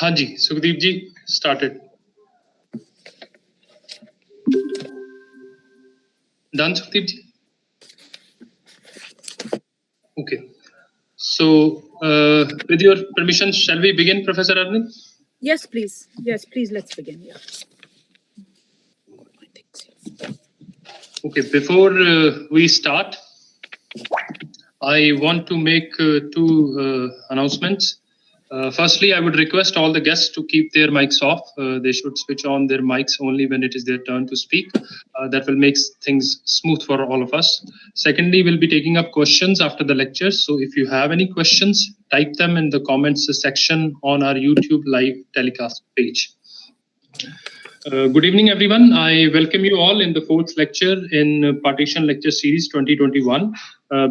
हाँ जी, सुखदीप जी, started. Done, Sukhdeep ji? Okay. So, with your permission, shall we begin, Professor Arvind? Yes, please. Yes, please, let's begin. Yeah. Okay, before we start, I want to make two announcements. Firstly, I would request all the guests to keep their mics off. They should switch on their mics only when it is their turn to speak. That will make things smooth for all of us. Secondly, we'll be taking up questions after the lecture. So if you have any questions, type them in the comments section on our YouTube live telecast page. Good evening, everyone. I welcome you all in the fourth lecture in Partition Lecture Series 2021,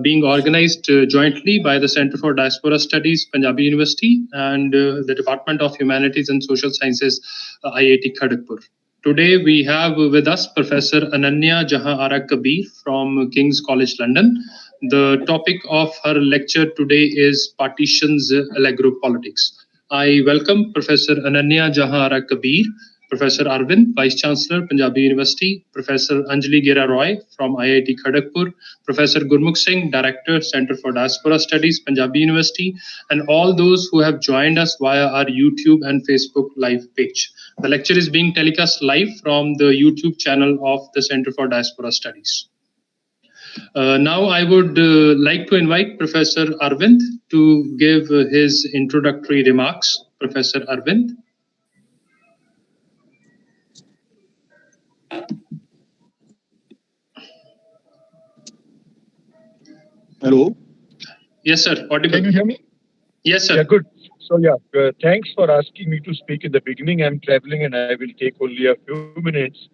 being organized jointly by the Center for Diaspora Studies, Punjabi University, and the Department of Humanities and Social Sciences, IIT Kharagpur. Today, we have with us Professor Ananya Jahanara Kabir from King's College London. The topic of her lecture today is Partition's Alegropolitics. I welcome Professor Ananya Jahanara Kabir, Professor Arvind, Vice Chancellor, Punjabi University, Professor Anjali Gera Roy from IIT Kharagpur, Professor Gurmukh Singh, Director, Center for Diaspora Studies, Punjabi University, and all those who have joined us via our YouTube and Facebook live page. The lecture is being telecast live from the YouTube channel of the Center for Diaspora Studies. Now I would like to invite Professor Arvind to give his introductory remarks. Professor Arvind. Hello. Yes, sir. Audible. Can you hear me? Yes, sir. Yeah, good. So thanks for asking me to speak in the beginning. I'm traveling and I will take only a few minutes.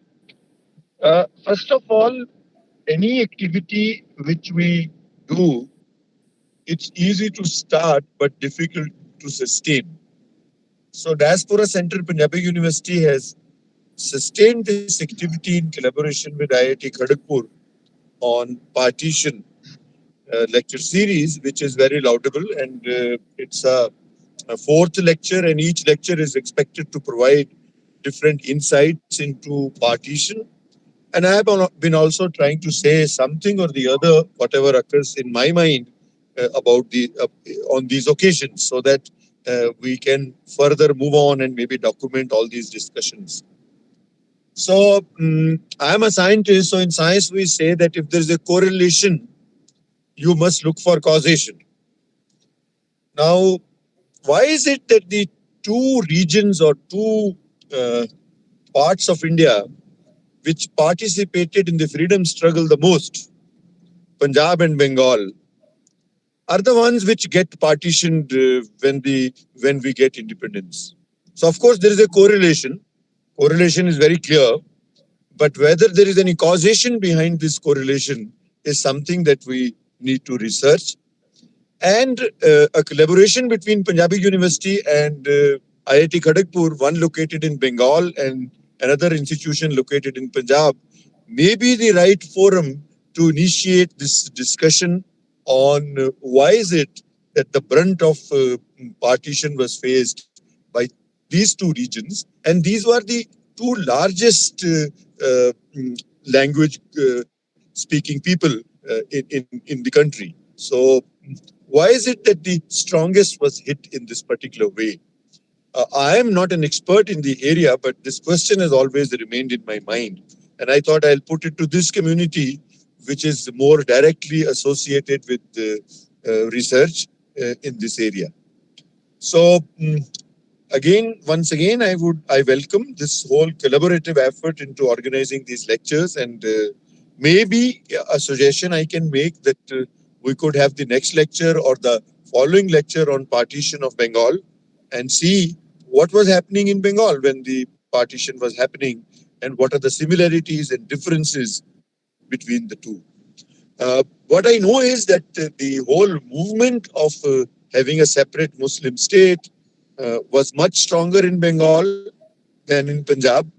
First of all, any activity which we do, it's easy to start but difficult to sustain. So Diaspora Center Punjabi University has sustained this activity in collaboration with IIT Kharagpur on Partition lecture series, which is very laudable, and it's a fourth lecture, and each lecture is expected to provide different insights into partition. And I have been also trying to say something or the other, whatever occurs in my mind about on these occasions, so that we can further move on and maybe document all these discussions. So I am a scientist. So in science, we say that if there is a correlation, you must look for causation. Now, why is it that the two regions or two parts of India which participated in the freedom struggle the most, Punjab and Bengal, are the ones which get partitioned when we get independence? So, of course, there is a correlation. Correlation is very clear. But whether there is any causation behind this correlation is something that we need to research. And a collaboration between Punjabi University and IIT Kharagpur, one located in Bengal and another institution located in Punjab, may be the right forum to initiate this discussion on why is it that the brunt of partition was faced by these two regions. And these were the two largest language speaking people in the country. So why is it that the strongest was hit in this particular way? I am not an expert in the area, but this question has always remained in my mind. And I thought I'll put it to this community, which is more directly associated with research in this area. So once again, I welcome this whole collaborative effort into organizing these lectures, and maybe a suggestion I can make that we could have the next lecture or the following lecture on partition of Bengal and see what was happening in Bengal when the partition was happening and what are the similarities and differences between the two. What I know is that the whole movement of having a separate Muslim state was much stronger in Bengal than in Punjab.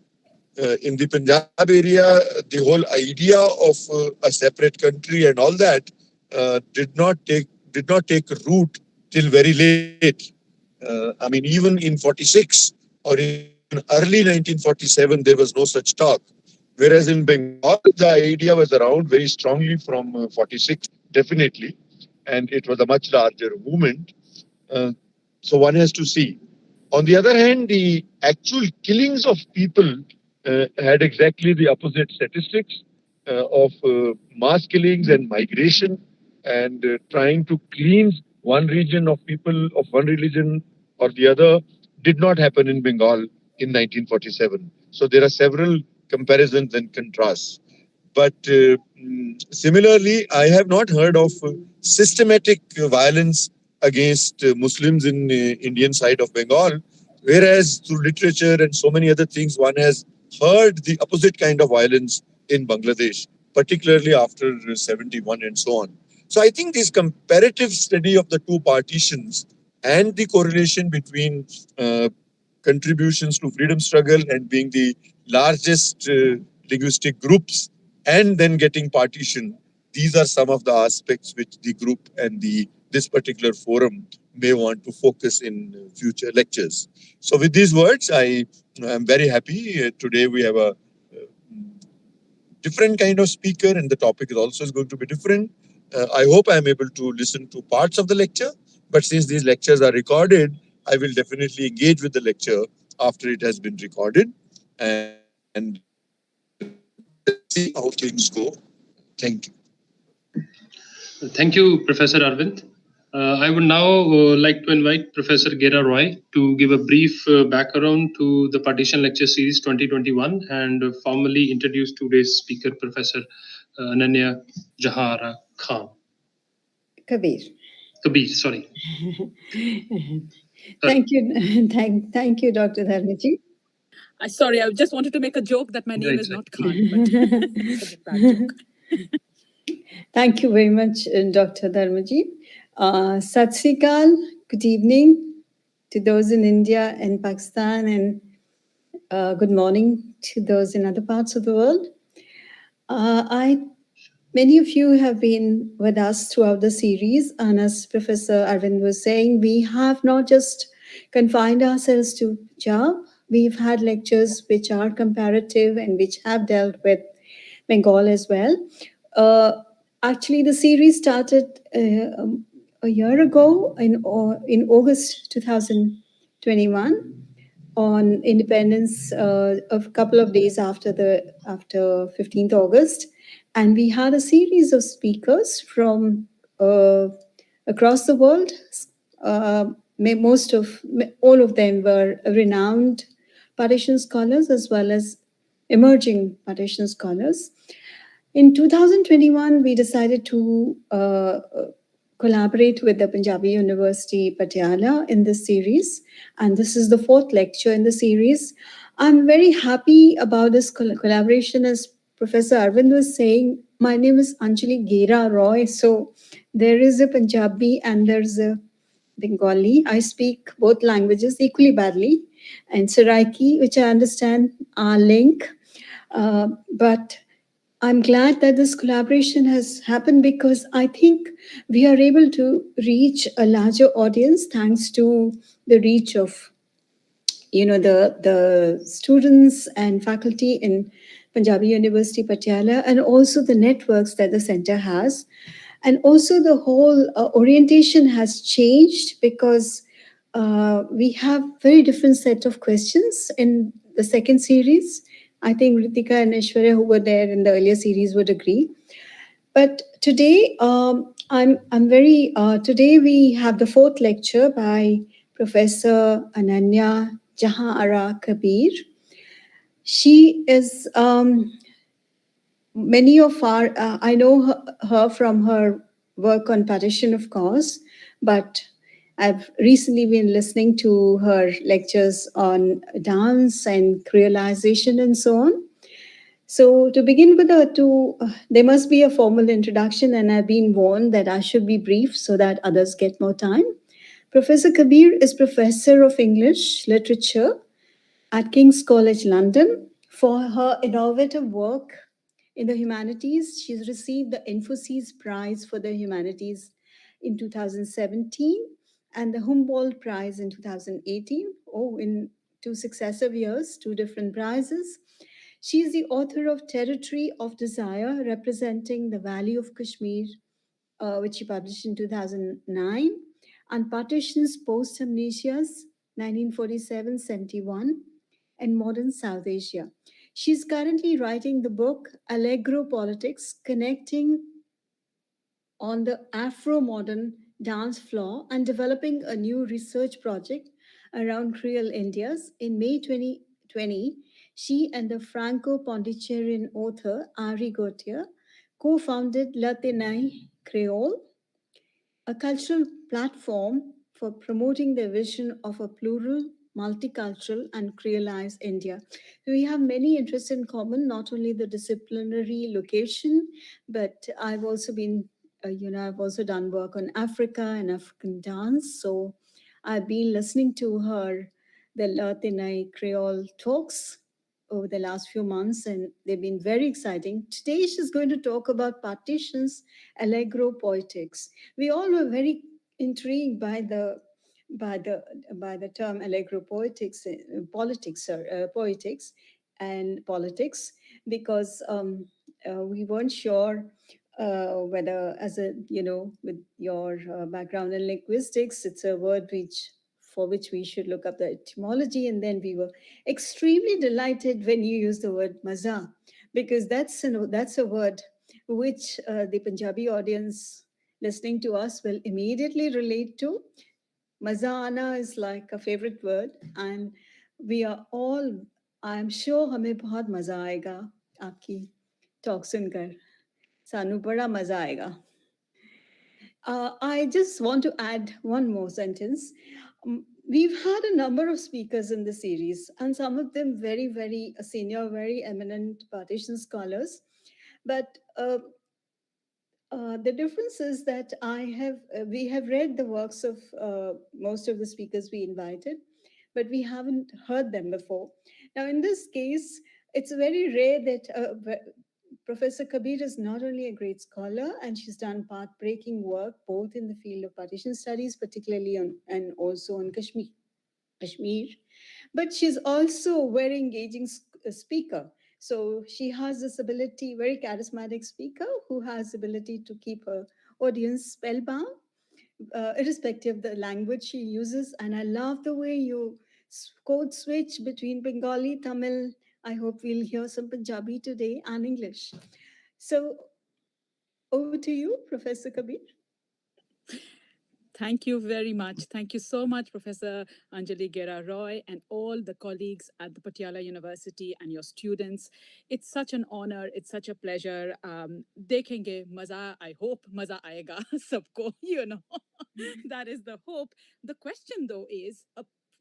In the Punjab area, the whole idea of a separate country and all that did not take root till very late. I mean, even in 46 or in early 1947, there was no such talk. Whereas in Bengal, the idea was around very strongly from 46, definitely, and it was a much larger movement. Uh, so one has to see. On the other hand, the actual killings of people had exactly the opposite statistics of mass killings and migration, and trying to cleanse one region of people of one religion or the other did not happen in Bengal in 1947. So there are several comparisons and contrasts. But similarly, I have not heard of systematic violence against Muslims in Indian side of Bengal, whereas through literature and so many other things, one has heard the opposite kind of violence in Bangladesh, particularly after 71 and so on. So I think this comparative study of the two partitions and the correlation between contributions to freedom struggle and being the largest linguistic groups and then getting partition, these are some of the aspects which the group and this particular forum may want to focus in future lectures. So with these words, I am very happy. Today we have a different kind of speaker and the topic is also going to be different. I hope I am able to listen to parts of the lecture, but since these lectures are recorded, I will definitely engage with the lecture after it has been recorded, and let's see how things go. Thank you. Thank you, Professor Arvind. I would now like to invite Professor Gera Roy to give a brief background to the Partition Lecture Series 2021 and formally introduce today's speaker, Professor Ananya Jahanara Khan. Kabir. Kabir, sorry. Thank you. Thank you, Dr. Dharmaji. Sorry, I just wanted to make a joke that my name is not Khan, but it's a bad joke. Thank you very much, Dr. Dharmaji. Sat Sri Akal, good evening to those in India and Pakistan, and good morning to those in other parts of the world. Many of you have been with us throughout the series, and as Professor Arvind was saying, we have not just confined ourselves to Punjab. We've had lectures which are comparative and which have dealt with Bengal as well. Actually, the series started a year ago in August 2021 on independence, a couple of days after 15th August. And we had a series of speakers from across the world. All of them were renowned partition scholars as well as emerging partition scholars. In 2021, we decided to collaborate with the Punjabi University Patiala in this series, and this is the fourth lecture in the series. I'm very happy about this collaboration. As Professor Arvind was saying, my name is Anjali Gera Roy, so there is a Punjabi and there's a Bengali. I speak both languages equally badly, and Saraiki, which I understand, are link, but I'm glad that this collaboration has happened because I think we are able to reach a larger audience thanks to the reach of, the students and faculty in Punjabi University Patiala, and also the networks that the center has. And also the whole orientation has changed because we have very different set of questions in the second series. I think Ritika and Aishwarya, who were there in the earlier series, would agree. But today, today we have the fourth lecture by Professor Ananya Jahanara Kabir. She is many of our, I know her from her work on partition, of course, but I've recently been listening to her lectures on dance and creolization and so on. So to begin with, there must be a formal introduction, and I've been warned that I should be brief so that others get more time. Professor Kabir is Professor of English Literature at King's College London. For her innovative work in the humanities, she's received the Infosys Prize for the Humanities in 2017 and the Humboldt Prize in 2018. Oh, in 2 successive years, 2 different prizes. She is the author of Territory of Desire, representing the Valley of Kashmir, which she published in 2009, and Partitions Post Amnesias, 1947-71, and Modern South Asia. She's currently writing the book Alegropolitics, connecting on the Afro-modern dance floor and developing a new research project around Creole Indias. In May 2020, she and the Franco-Pondicherrian author Ari Gautier co-founded La Tenai Creole, a cultural platform for promoting the vision of a plural, multicultural, and creolized India. We have many interests in common, not only the disciplinary location, but I've also been, I've also done work on Africa and African dance. So I've been listening to her, the Latinai Creole talks over the last few months, and they've been very exciting. Today, she's going to talk about partitions, Alegropolitics. We all were very intrigued by the term Alegropolitics, poetics and politics, because we weren't sure whether, as a with your background in linguistics, it's a word for which we should look up the etymology. And then we were extremely delighted when you used the word maza, because that's a word which the Punjabi audience listening to us will immediately relate to. Maza ana is like a favorite word, and we are all, I'm sure, हमें बहुत मजा आएगा आपकी talk सुनकर. सानू बड़ा मजा आएगा. I just want to add one more sentence. We've had a number of speakers in the series, and some of them very, very senior, very eminent partition scholars. But the difference is that we have read the works of most of the speakers we invited, but we haven't heard them before. Now, in this case, it's very rare that Professor Kabir is not only a great scholar, and she's done path-breaking work both in the field of partition studies, particularly and also on Kashmir, but she's also a very engaging speaker. So she has this ability, very charismatic speaker who has ability to keep her audience spellbound, irrespective of the language she uses. And I love the way you code switch between Bengali, Tamil. I hope we'll hear some Punjabi today and English. So over to you, Professor Kabir. Thank you very much. Thank you so much, Professor Anjali Gera Roy, and all the colleagues at the Patiala University and your students. It's such an honor. It's such a pleasure. Dekhenge maza, I hope maza aayega sabko, That is the hope. The question, though, is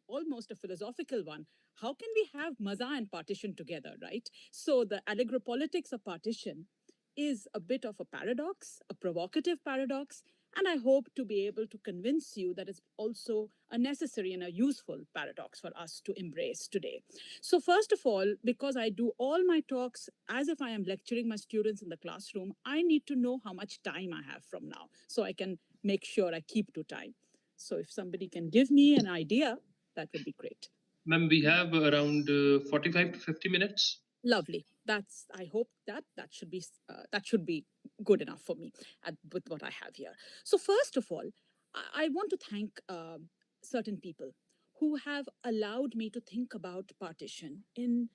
almost a philosophical one. How can we have maza and partition together, right? So the Alegropolitics of partition is a bit of a paradox, a provocative paradox, and I hope to be able to convince you that it's also a necessary and a useful paradox for us to embrace today. So first of all, because I do all my talks as if I am lecturing my students in the classroom, I need to know how much time I have from now so I can make sure I keep to time. So if somebody can give me an idea, that would be great. Ma'am, we have around 45 to 50 minutes. Lovely. I hope that should be good enough for me with what I have here. So first of all, I want to thank certain people who have allowed me to think about partition in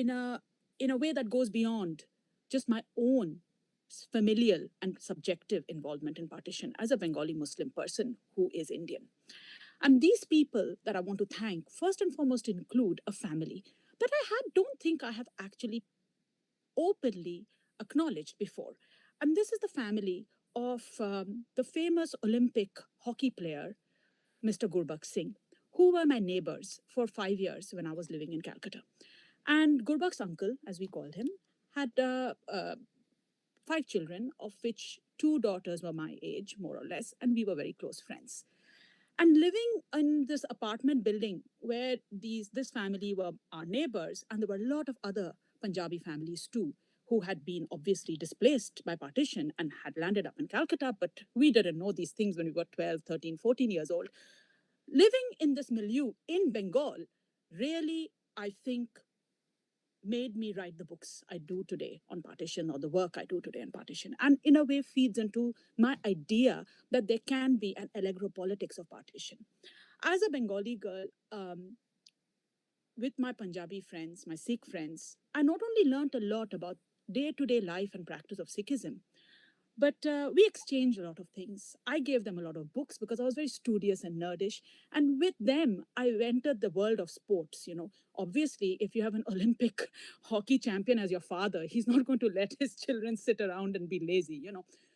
a way that goes beyond just my own familial and subjective involvement in partition as a Bengali Muslim person who is Indian. And these people that I want to thank, first and foremost, include a family that don't think I have actually openly acknowledged before. And this is the family of the famous Olympic hockey player, Mr. Gurbakh Singh, who were my neighbors for 5 years when I was living in Calcutta. And Gurbakh's uncle, as we called him, had 5 children, of which 2 daughters were my age, more or less, and we were very close friends. And living in this apartment building where this family were our neighbors, and there were a lot of other Punjabi families too, who had been obviously displaced by partition and had landed up in Calcutta, but we didn't know these things when we were 12, 13, 14 years old. Living in this milieu in Bengal really, I think, made me write the books I do today on partition, or the work I do today on partition, and in a way feeds into my idea that there can be an Alegropolitics of partition. As a Bengali girl, with my Punjabi friends, my Sikh friends, I not only learned a lot about day-to-day life and practice of Sikhism, but we exchanged a lot of things. I gave them a lot of books because I was very studious and nerdish. And with them, I entered the world of sports. Obviously, if you have an Olympic hockey champion as your father, he's not going to let his children sit around and be lazy.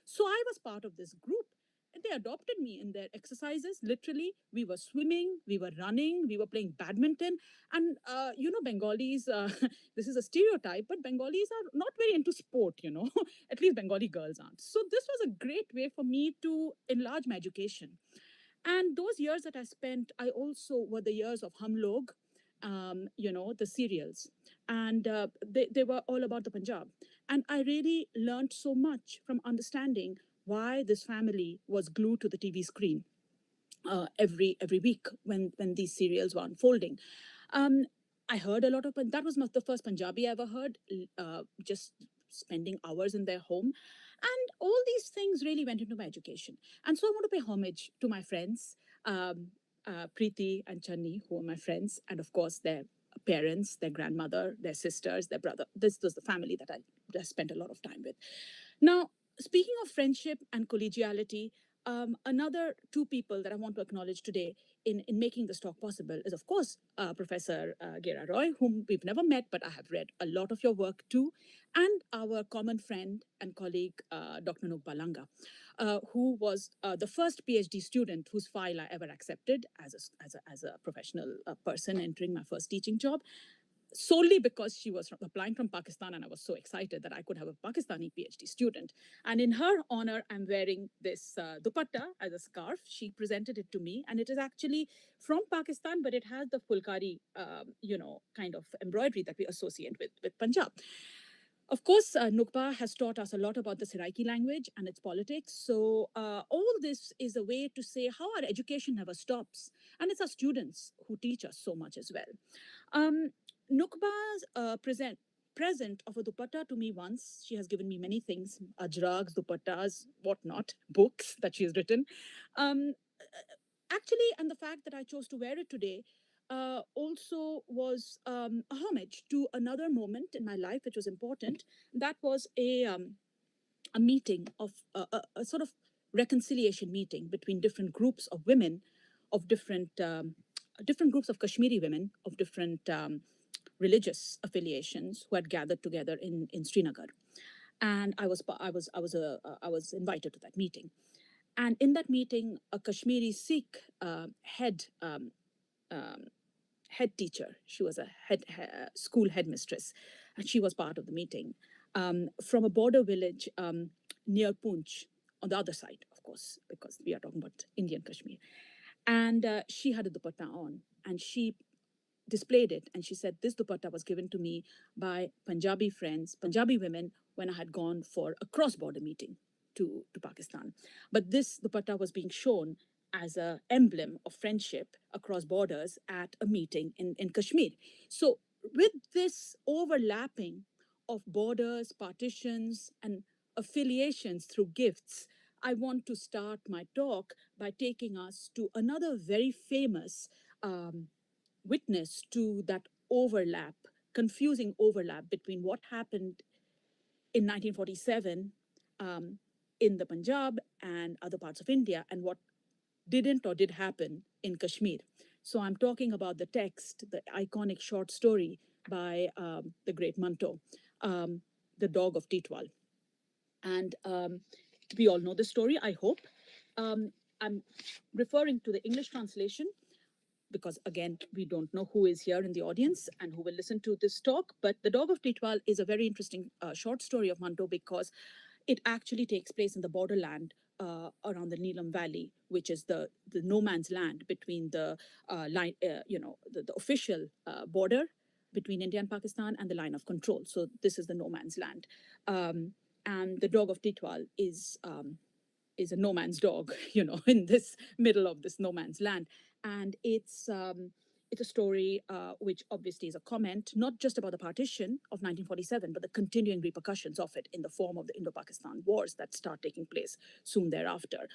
So I was part of this group. And they adopted me in their exercises. Literally, we were swimming, we were running, we were playing badminton. And, Bengalis, this is a stereotype, but Bengalis are not very into sport, at least Bengali girls aren't. So this was a great way for me to enlarge my education. And those years that I spent, I also were the years of Hum Log, the serials. And they were all about the Punjab. And I really learned so much from understanding why this family was glued to the TV screen every week when these serials were unfolding. I heard a lot of, that was not the first Punjabi I ever heard, just spending hours in their home. And all these things really went into my education. And so I want to pay homage to my friends, Preeti and Channi, who are my friends, and of course their parents, their grandmother, their sisters, their brother. This was the family that I just spent a lot of time with. Now, speaking of friendship and collegiality, another two people that I want to acknowledge today in making this talk possible is, of course, Professor Gera Roy, whom we've never met, but I have read a lot of your work too, and our common friend and colleague, Dr. Nukba Langa, who was the first PhD student whose file I ever accepted as a professional person entering my first teaching job, solely because she was applying from Pakistan, and I was so excited that I could have a Pakistani PhD student. And in her honor, I'm wearing this dupatta as a scarf. She presented it to me, and it is actually from Pakistan, but it has the fulkari, kind of embroidery that we associate with Punjab. Of course, Nukba has taught us a lot about the Seraiki language and its politics. So all this is a way to say how our education never stops. And it's our students who teach us so much as well. Nukba's present of a dupatta to me once. She has given me many things, ajrags, dupattas, whatnot, books that she has written. Actually, and the fact that I chose to wear it today also was a homage to another moment in my life which was important. That was a meeting of a sort of reconciliation meeting between different groups of women of different groups of Kashmiri women of different religious affiliations who had gathered together in Srinagar, and I was invited to that meeting, and in that meeting, a Kashmiri Sikh head teacher, she was a school headmistress, and she was part of the meeting from a border village near Poonch on the other side, of course, because we are talking about Indian Kashmir, and she had a dupatta on, and she displayed it, and she said this dupatta was given to me by Punjabi friends, Punjabi women, when I had gone for a cross-border meeting to Pakistan. But this dupatta was being shown as an emblem of friendship across borders at a meeting in Kashmir. So with this overlapping of borders, partitions, and affiliations through gifts, I want to start my talk by taking us to another very famous witness to that overlap, confusing overlap between what happened in 1947 in the Punjab and other parts of India and what didn't or did happen in Kashmir. So I'm talking about the text, the iconic short story by the great Manto, The Dog of Titwal. And we all know the story, I hope. I'm referring to the English translation, because again, we don't know who is here in the audience and who will listen to this talk. But The Dog of Titwal is a very interesting short story of Manto because it actually takes place in the borderland around the Neelam Valley, which is the no man's land between the line, the official border between India and Pakistan and the line of control. So this is the no man's land. And the dog of Titwal is a no man's dog, in this middle of this no man's land. And it's a story which obviously is a comment, not just about the partition of 1947, but the continuing repercussions of it in the form of the Indo-Pakistan wars that start taking place soon thereafter.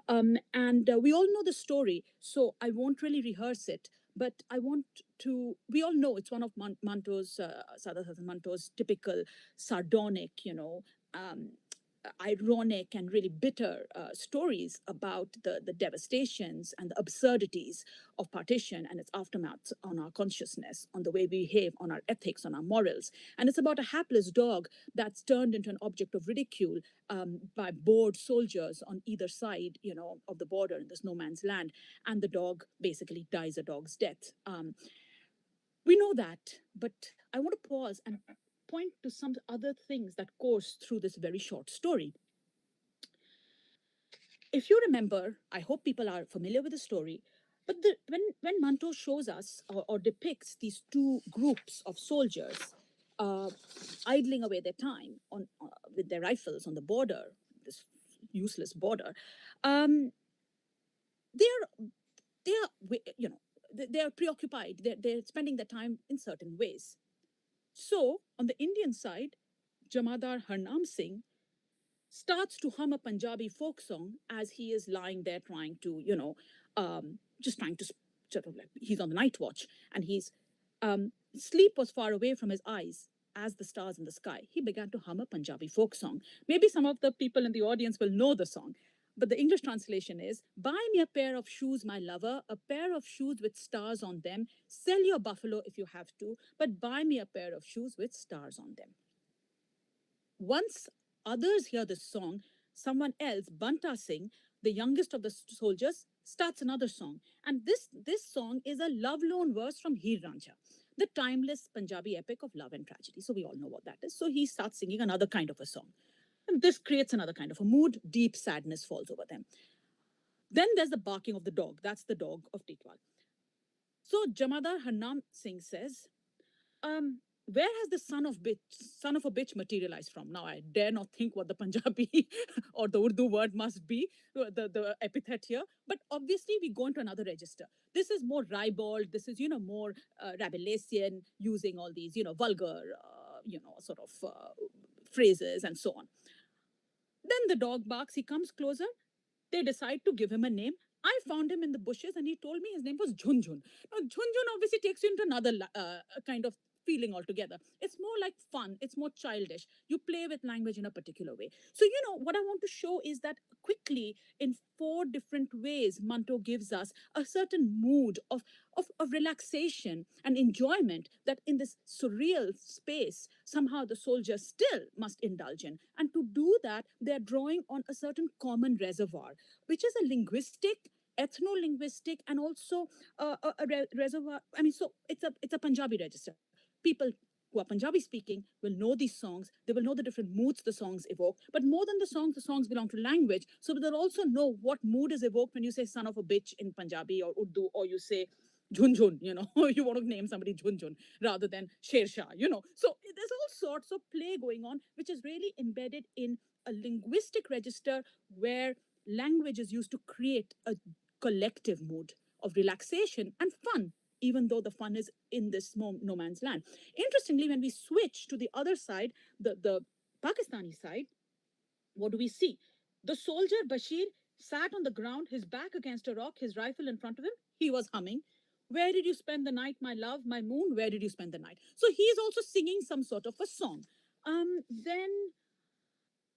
And we all know the story, so I won't really rehearse it. But we all know it's one of Manto's, Sadat Hasan Manto's typical sardonic, ironic and really bitter stories about the devastations and the absurdities of partition and its aftermath on our consciousness, on the way we behave, on our ethics, on our morals. And it's about a hapless dog that's turned into an object of ridicule by bored soldiers on either side, of the border in this no man's land. And the dog basically dies a dog's death. We know that, but I want to pause and point to some other things that course through this very short story. If you remember, I hope people are familiar with the story, but when Manto shows us or depicts these two groups of soldiers idling away their time with their rifles on the border, this useless border, they're preoccupied. They're spending their time in certain ways. So on the Indian side, Jamadar Harnam Singh starts to hum a Punjabi folk song as he is lying there trying to, just trying to sort of like he's on the night watch, and sleep was far away from his eyes as the stars in the sky. He began to hum a Punjabi folk song. Maybe some of the people in the audience will know the song, but the English translation is, "Buy me a pair of shoes, my lover, a pair of shoes with stars on them. Sell your buffalo if you have to, but buy me a pair of shoes with stars on them." Once others hear this song, someone else, Banta Singh, the youngest of the soldiers, starts another song. And this song is a love-lone verse from Heer Ranjha, the timeless Punjabi epic of love and tragedy. So we all know what that is. So he starts singing another kind of a song. And this creates another kind of a mood. Deep sadness falls over them. Then there's the barking of the dog. That's the dog of Titwal. So Jamadar Harnam Singh says, where has the son of a bitch materialized from? Now, I dare not think what the Punjabi or the Urdu word must be, the epithet here. But obviously, we go into another register. This is more ribald. This is, more Rabelaisian, using all these, vulgar, sort of phrases and so on. Then the dog barks. He comes closer. They decide to give him a name. I found him in the bushes and he told me his name was Junjun. Now, Junjun obviously takes you into another kind of feeling altogether. It's more like fun. It's more childish. You play with language in a particular way. So, what I want to show is that quickly, in 4 different ways, Manto gives us a certain mood of relaxation and enjoyment that in this surreal space, somehow the soldiers still must indulge in. And to do that, they're drawing on a certain common reservoir, which is a linguistic, ethno-linguistic, and also a reservoir. I mean, so it's a Punjabi register. People who are Punjabi speaking will know these songs. They will know the different moods the songs evoke. But more than the songs belong to language. So they'll also know what mood is evoked when you say son of a bitch in Punjabi or Urdu, or you say Junjun, you want to name somebody Junjun rather than Sher Shah, So there's all sorts of play going on, which is really embedded in a linguistic register where language is used to create a collective mood of relaxation and fun, even though the fun is in this no man's land. Interestingly, when we switch to the other side, the Pakistani side, what do we see? The soldier Bashir sat on the ground, his back against a rock, his rifle in front of him. He was humming. Where did you spend the night, my love, my moon? Where did you spend the night? So he is also singing some sort of a song. Then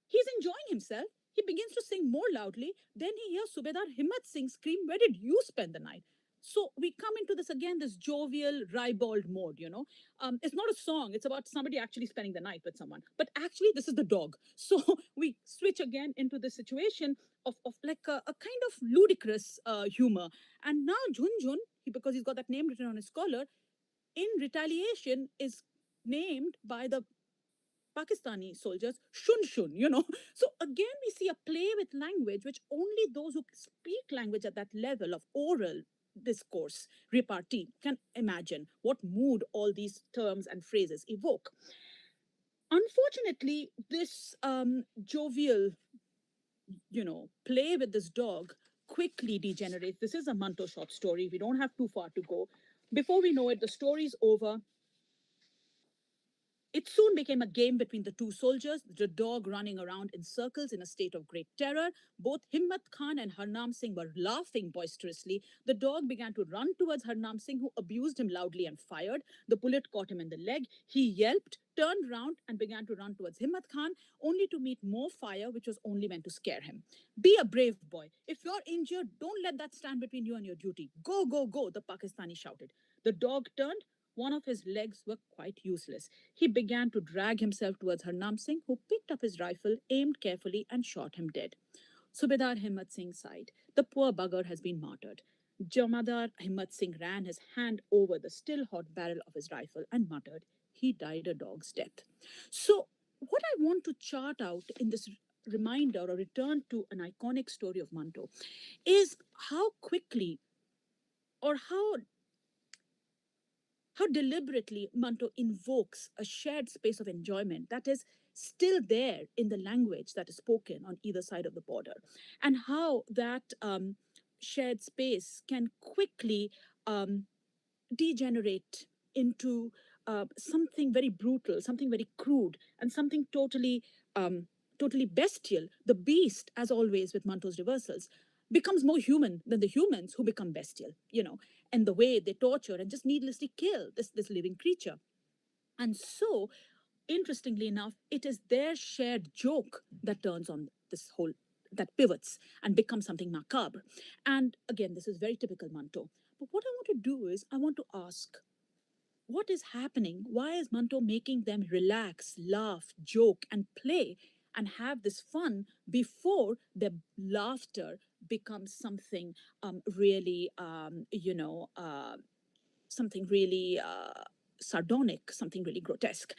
he's enjoying himself. He begins to sing more loudly. Then he hears Subedar Himmat Singh scream, where did you spend the night? So we come into this again, this jovial, ribald mode, It's not a song. It's about somebody actually spending the night with someone. But actually, this is the dog. So we switch again into the situation of like a kind of ludicrous humor. And now Junjun, because he's got that name written on his collar, in retaliation is named by the Pakistani soldiers, shun shun, So again, we see a play with language, which only those who speak language at that level of oral discourse, repartee, can imagine what mood all these terms and phrases evoke. Unfortunately, this jovial, play with this dog quickly degenerates. This is a Manto short story. We don't have too far to go. Before we know it, the story's over. It soon became a game between the two soldiers, the dog running around in circles in a state of great terror. Both Himmat Khan and Harnam Singh were laughing boisterously. The dog began to run towards Harnam Singh, who abused him loudly and fired. The bullet caught him in the leg. He yelped, turned round, and began to run towards Himmat Khan, only to meet more fire, which was only meant to scare him. Be a brave boy. If you're injured, don't let that stand between you and your duty. Go, go, go, the Pakistani shouted. The dog turned. One of his legs were quite useless. He began to drag himself towards Harnam Singh, who picked up his rifle, aimed carefully, and shot him dead. Subedar Himmat Singh sighed. The poor bugger has been martyred. Jamadar Himmat Singh ran his hand over the still hot barrel of his rifle and muttered, "He died a dog's death." So, what I want to chart out in this reminder or return to an iconic story of Manto is how quickly or how deliberately Manto invokes a shared space of enjoyment that is still there in the language that is spoken on either side of the border, and how that shared space can quickly degenerate into something very brutal, something very crude, and something totally bestial. The beast, as always with Manto's reversals, becomes more human than the humans who become bestial, and the way they torture and just needlessly kill this living creature. And so, interestingly enough, it is their shared joke that turns on this whole, that pivots and becomes something macabre. And again, this is very typical Manto. But what I want to do is, I want to ask, what is happening? Why is Manto making them relax, laugh, joke, and play and have this fun before their laughter becomes something really, something really sardonic, something really grotesque?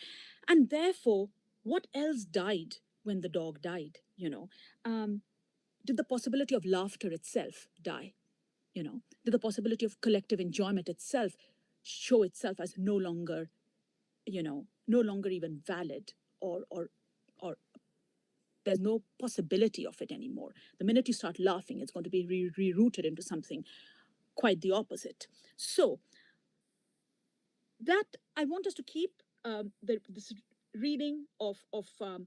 And therefore, what else died when the dog died? Did the possibility of laughter itself die? Did the possibility of collective enjoyment itself show itself as no longer even valid, or there's no possibility of it anymore? The minute you start laughing, it's going to be rerouted into something quite the opposite. So that I want us to keep this reading of the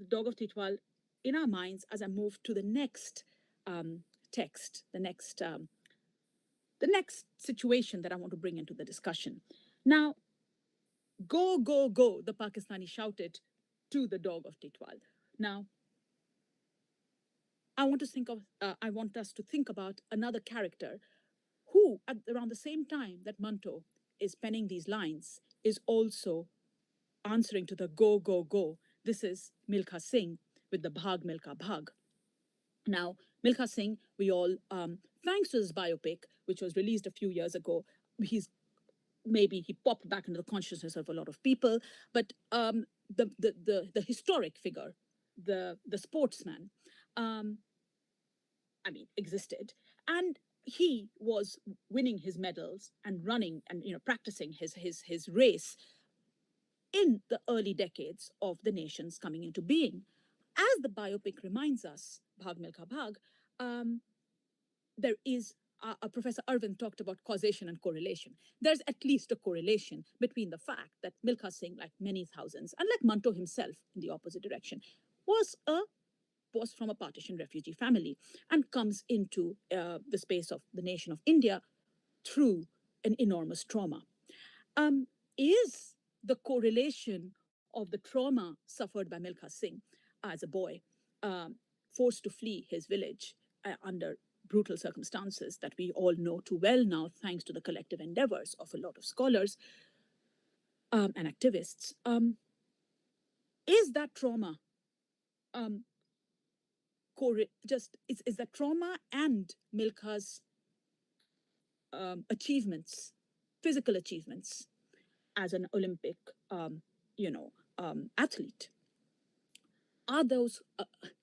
Dog of Titwal in our minds as I move to the next text, the next situation that I want to bring into the discussion. Now, go, go, go, the Pakistani shouted to the Dog of Titwal. Now, I want us to think about another character who, at around the same time that Manto is penning these lines, is also answering to the go, go, go. This is Milkha Singh with the Bhag Milkha Bhag. Now, Milkha Singh, we all, thanks to his biopic, which was released a few years ago, he popped back into the consciousness of a lot of people. But the historic figure, the sportsman, existed, and he was winning his medals and running and practicing his race in the early decades of the nation's coming into being. As the biopic reminds us, Bhag Milkha Bhag, there is Professor Arvind talked about causation and correlation. There's at least a correlation between the fact that Milkha Singh, like many thousands, and like Manto himself in the opposite direction, was from a partition refugee family and comes into the space of the nation of India through an enormous trauma. Is the correlation of the trauma suffered by Milkha Singh as a boy, forced to flee his village under brutal circumstances that we all know too well now, thanks to the collective endeavors of a lot of scholars and activists, is that trauma is that trauma and Milkha's achievements, physical achievements as an Olympic, athlete, are those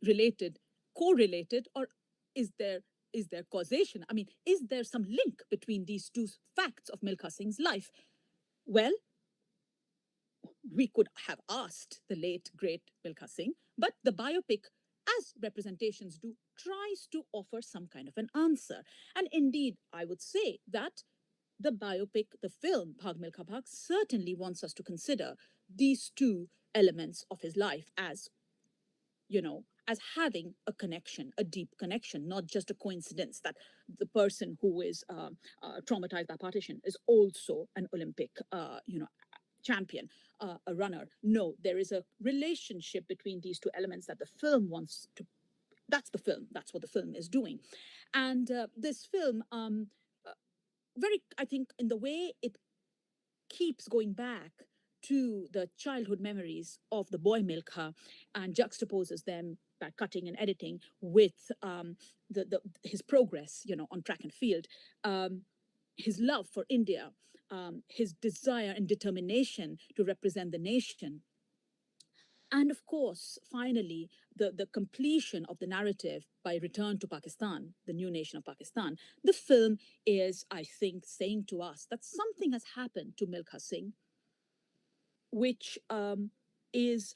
related, correlated, or is there is there causation? I mean, is there some link between these two facts of Milkha Singh's life? Well, we could have asked the late, great Milkha Singh, but the biopic, as representations do, tries to offer some kind of an answer. And indeed, I would say that the biopic, the film Bhag Milkha Bhag, certainly wants us to consider these two elements of his life as, as having a connection, a deep connection, not just a coincidence that the person who is traumatized by partition is also an Olympic, champion, a runner. No, there is a relationship between these two elements that the film wants to. That's the film. That's what the film is doing, and this film, I think, in the way it keeps going back to the childhood memories of the boy Milkha and juxtaposes them by cutting and editing with his progress, on track and field. His love for India, his desire and determination to represent the nation. And of course, finally, the completion of the narrative by return to Pakistan, the new nation of Pakistan. The film is, I think, saying to us that something has happened to Milkha Singh, which is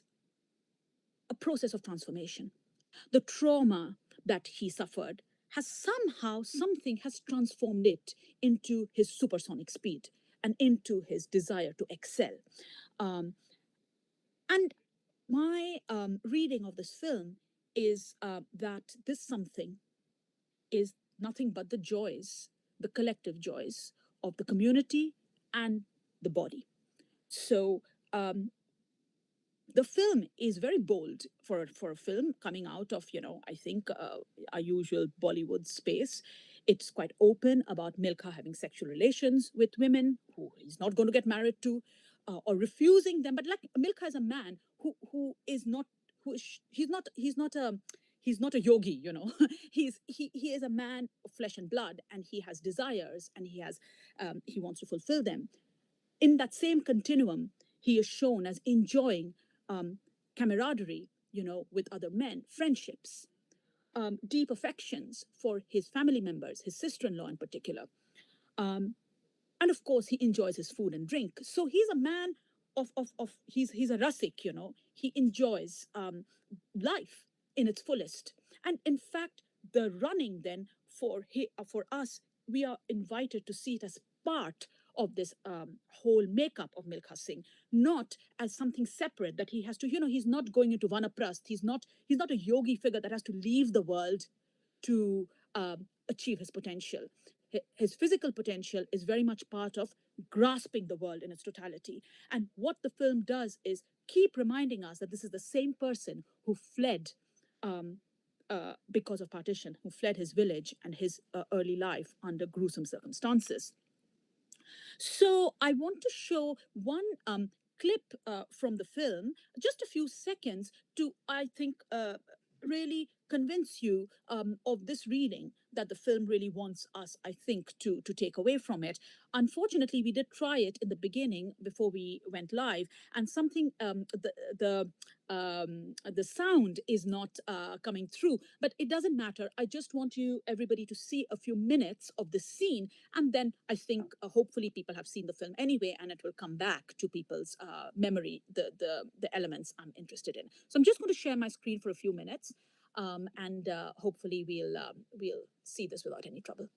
a process of transformation. The trauma that he suffered has something has transformed it into his supersonic speed and into his desire to excel. And my reading of this film is that this something is nothing but the joys, the collective joys of the community and the body. So the film is very bold for a film coming out of, I think, our usual Bollywood space. It's quite open about Milkha having sexual relations with women who he's not going to get married to, or refusing them. But like Milkha is a man who is not he's not a yogi, he is a man of flesh and blood, and he has desires, and he wants to fulfill them. In that same continuum, he is shown as enjoying camaraderie, with other men, friendships, deep affections for his family members, his sister-in-law in particular. And of course, he enjoys his food and drink. So he's a man he's a rasik, he enjoys life in its fullest. And in fact, the running then for us, we are invited to see it as part of this whole makeup of Milkha Singh, not as something separate that he has to, he's not going into Vanaprast. He's not a yogi figure that has to leave the world to achieve his potential. His physical potential is very much part of grasping the world in its totality. And what the film does is keep reminding us that this is the same person who fled because of partition, who fled his village and his early life under gruesome circumstances. So I want to show one clip from the film, just a few seconds, to, I think, really convince you of this reading that the film really wants us, I think, to take away from it. Unfortunately, we did try it in the beginning before we went live, and something the sound is not coming through, but it doesn't matter. I just want everybody to see a few minutes of the scene, and then I think hopefully people have seen the film anyway, and it will come back to people's memory, the elements I'm interested in. So I'm just going to share my screen for a few minutes, and hopefully we'll see this without any trouble.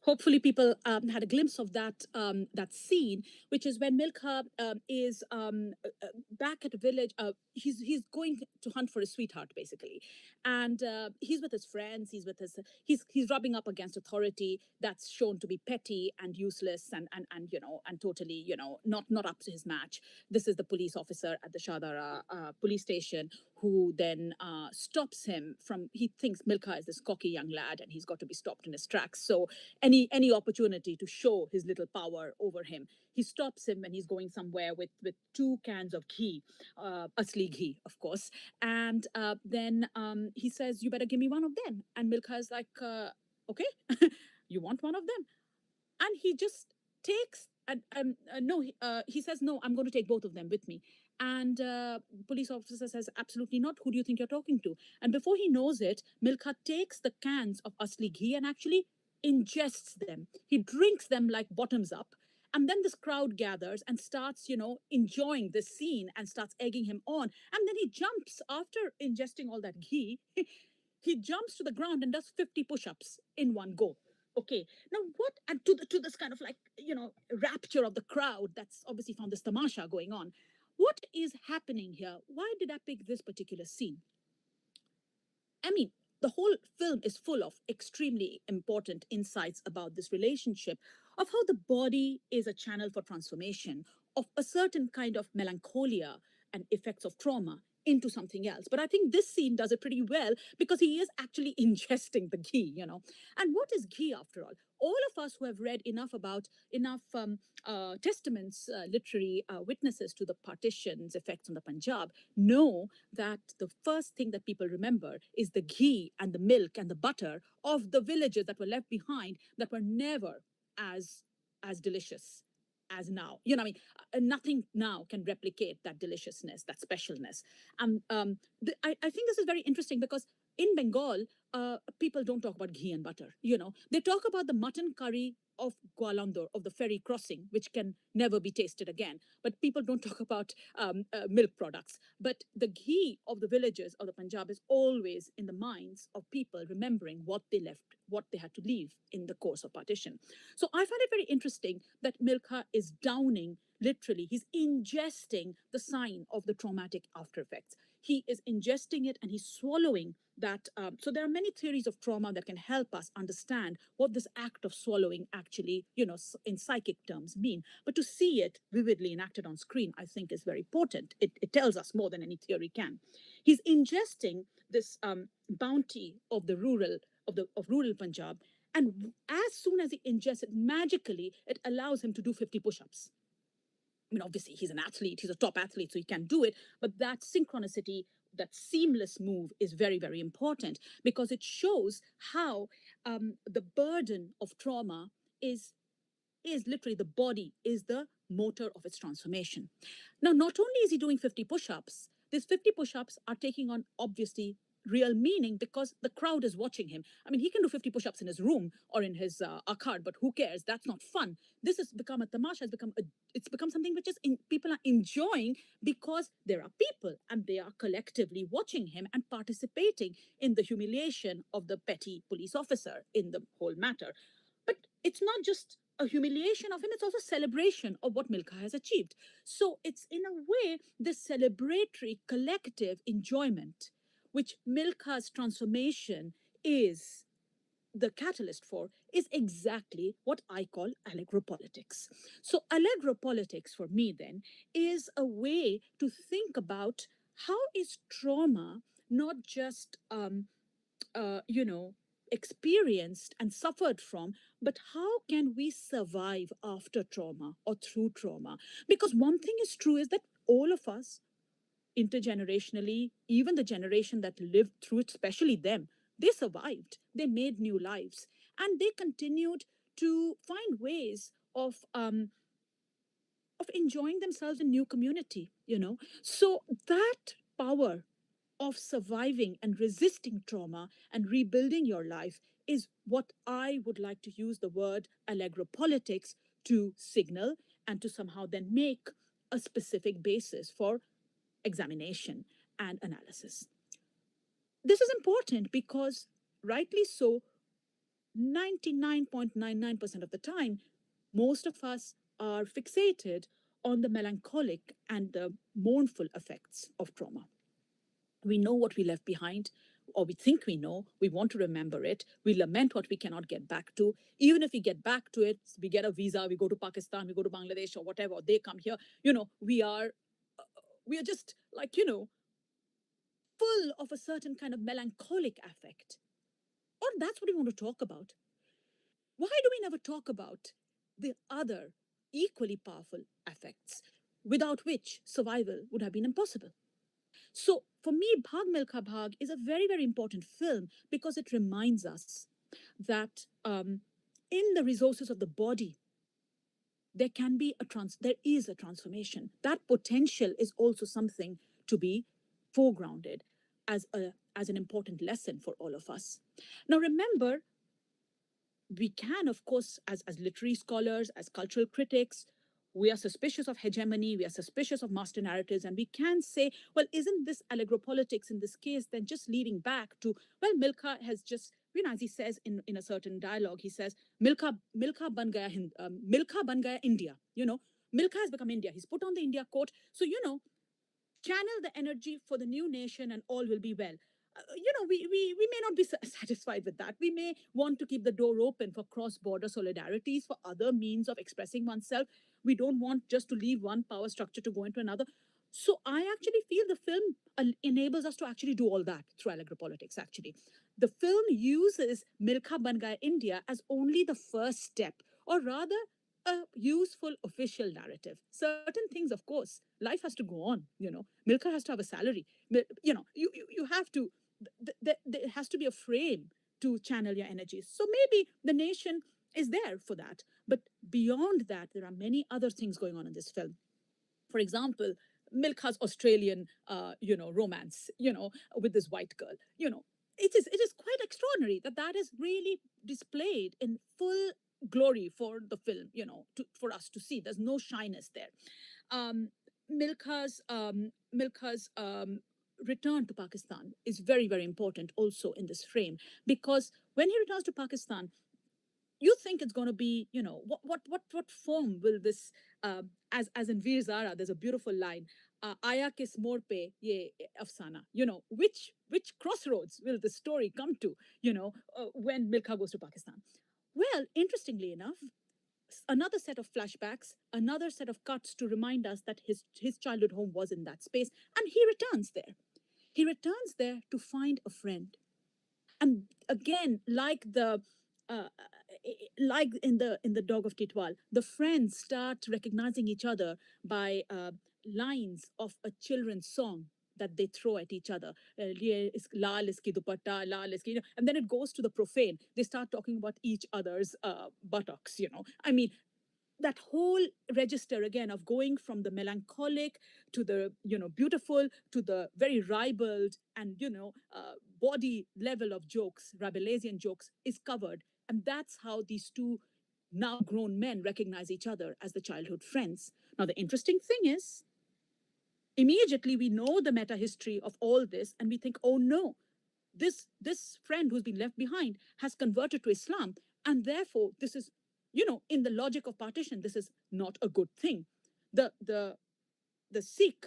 hopefully people had a glimpse of that scene, which is when Milkha is back at a village. He's going to hunt for his sweetheart, basically, and he's with his friends. He's rubbing up against authority that's shown to be petty and useless and totally not up to his match. This is the police officer at the Shadara police station who then stops him from. He thinks Milkha is this cocky young lad and he's got to be stopped in his tracks. So any opportunity to show his little power over him, he stops him when he's going somewhere with 2 cans of ghee, asli ghee, of course, and then he says, "You better give me one of them." And Milkha is like, "Okay, you want one of them?" And he just takes. No, he says, "No, I'm going to take both of them with me." And police officer says, "Absolutely not. Who do you think you're talking to?" And before he knows it, Milkha takes the cans of asli ghee and actually ingests them. He drinks them like bottoms up. And then this crowd gathers and starts, enjoying this scene and starts egging him on. And then he jumps after ingesting all that ghee. He jumps to the ground and does 50 push-ups in one go. Okay, now what, and to this kind of rapture of the crowd that's obviously found this tamasha going on. What is happening here? Why did I pick this particular scene? I mean, the whole film is full of extremely important insights about this relationship of how the body is a channel for transformation of a certain kind of melancholia and effects of trauma into something else. But I think this scene does it pretty well because he is actually ingesting the ghee, And what is ghee after all? All of us who have read enough testaments, literary witnesses to the partition's effects on the Punjab know that the first thing that people remember is the ghee and the milk and the butter of the villages that were left behind that were never as delicious as now. Nothing now can replicate that deliciousness, that specialness. And I think this is very interesting because in Bengal, people don't talk about ghee and butter. They talk about the mutton curry of Gwalandor, of the ferry crossing, which can never be tasted again. But people don't talk about milk products. But the ghee of the villages of the Punjab is always in the minds of people remembering what they left, what they had to leave in the course of partition. So I find it very interesting that Milkha is downing, literally, he's ingesting the sign of the traumatic after effects. He is ingesting it and he's swallowing that. So there are many theories of trauma that can help us understand what this act of swallowing actually, in psychic terms mean. But to see it vividly enacted on screen, I think is very important. It tells us more than any theory can. He's ingesting this bounty of the rural Punjab. And as soon as he ingests it, magically, it allows him to do 50 push-ups. I mean, obviously, he's an athlete, he's a top athlete, so he can do it. But that synchronicity, that seamless move is very, very important because it shows how the burden of trauma is literally the body is the motor of its transformation. Now, not only is he doing 50 push-ups, these 50 push-ups are taking on, obviously, real meaning because the crowd is watching him. I mean, he can do 50 push-ups in his room or in his arcade, but who cares? That's not fun. This has become a tamasha, it's become something which is people are enjoying because there are people and they are collectively watching him and participating in the humiliation of the petty police officer in the whole matter. But it's not just a humiliation of him, it's also a celebration of what Milkha has achieved. So it's in a way this celebratory collective enjoyment which Milkha's transformation is the catalyst for, is exactly what I call Alegropolitics. So Alegropolitics for me then is a way to think about how is trauma not just, experienced and suffered from, but how can we survive after trauma or through trauma? Because one thing is true is that all of us, intergenerationally, even the generation that lived through it, especially them, they survived, they made new lives, and they continued to find ways of enjoying themselves in new community, So that power of surviving and resisting trauma and rebuilding your life is what I would like to use the word Alegropolitics to signal and to somehow then make a specific basis for examination and analysis. This is important because, rightly so, 99.99% of the time, most of us are fixated on the melancholic and the mournful effects of trauma. We know what we left behind, or we think we know. We want to remember it. We lament what we cannot get back to. Even if we get back to it, we get a visa, we go to Pakistan, we go to Bangladesh, or whatever, or they come here. We are just like, full of a certain kind of melancholic affect. Or that's what we want to talk about. Why do we never talk about the other equally powerful affects without which survival would have been impossible? So for me, Bhag Milkha Bhag is a very, very important film because it reminds us that in the resources of the body, there is a transformation. That potential is also something to be foregrounded as an important lesson for all of us. Now, remember, we can, of course, as literary scholars, as cultural critics, we are suspicious of hegemony, we are suspicious of master narratives, and we can say, well, isn't this Alegropolitics in this case then just leading back to, well, Milkha has just, as he says in a certain dialogue, he says, Milkha ban gaya India, Milkha has become India. He's put on the India coat. So, channel the energy for the new nation and all will be well. We may not be satisfied with that. We may want to keep the door open for cross-border solidarities, for other means of expressing oneself. We don't want just to leave one power structure to go into another. So I actually feel the film enables us to actually do all that through Alegropolitics, actually. The film uses Milkha Ban Gaya India as only the first step, or rather, a useful official narrative. Certain things, of course, life has to go on. Milkha has to have a salary. You have to. There has to be a frame to channel your energies. So maybe the nation is there for that. But beyond that, there are many other things going on in this film. For example, Milkha's Australian, romance, with this white girl. It is quite extraordinary that is really displayed in full glory for the film, for us to see. There's no shyness there. Milkha's return to Pakistan is very, very important also in this frame, because when he returns to Pakistan, you think it's going to be, what form will this, as in Veer Zara, there's a beautiful line, Aya kis mor pe ye afsana, which crossroads will the story come to, when Milkha goes to Pakistan? Well, interestingly enough, another set of flashbacks, another set of cuts to remind us that his childhood home was in that space, and he returns there. He returns there to find a friend. And again, like in the Dog of Titwal, the friends start recognizing each other by lines of a children's song that they throw at each other. Lal iski dupatta, lal iski, and then it goes to the profane. They start talking about each other's buttocks, I mean, that whole register again of going from the melancholic to the beautiful to the very ribald and body level of jokes, Rabelaisian jokes, is covered, and that's how these two now grown men recognize each other as the childhood friends. Now the interesting thing is, immediately we know the meta history of all this, and we think, oh no, this friend who's been left behind has converted to Islam, and therefore this is, in the logic of partition, this is not a good thing. The Sikh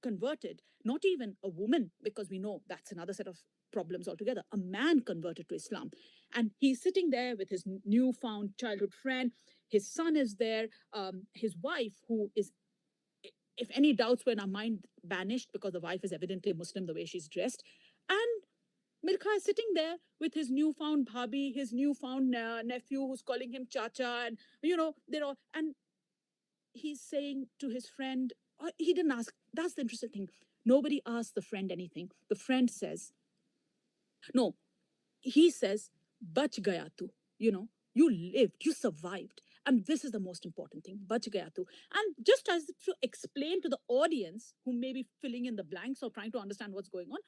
converted, not even a woman, because we know that's another set of problems altogether. A man converted to Islam, and he's sitting there with his newfound childhood friend. His son is there. His wife, who is, if any doubts were in our mind, banished, because the wife is evidently Muslim the way she's dressed, and Milkha is sitting there with his newfound bhabi, his newfound nephew who's calling him Chacha, and they're all, and he's saying to his friend, he didn't ask. That's the interesting thing. Nobody asked the friend anything. The friend says, no, he says, bach gaya tu, you lived, you survived. And this is the most important thing, bach gaya tu. And just as to explain to the audience who may be filling in the blanks or trying to understand what's going on,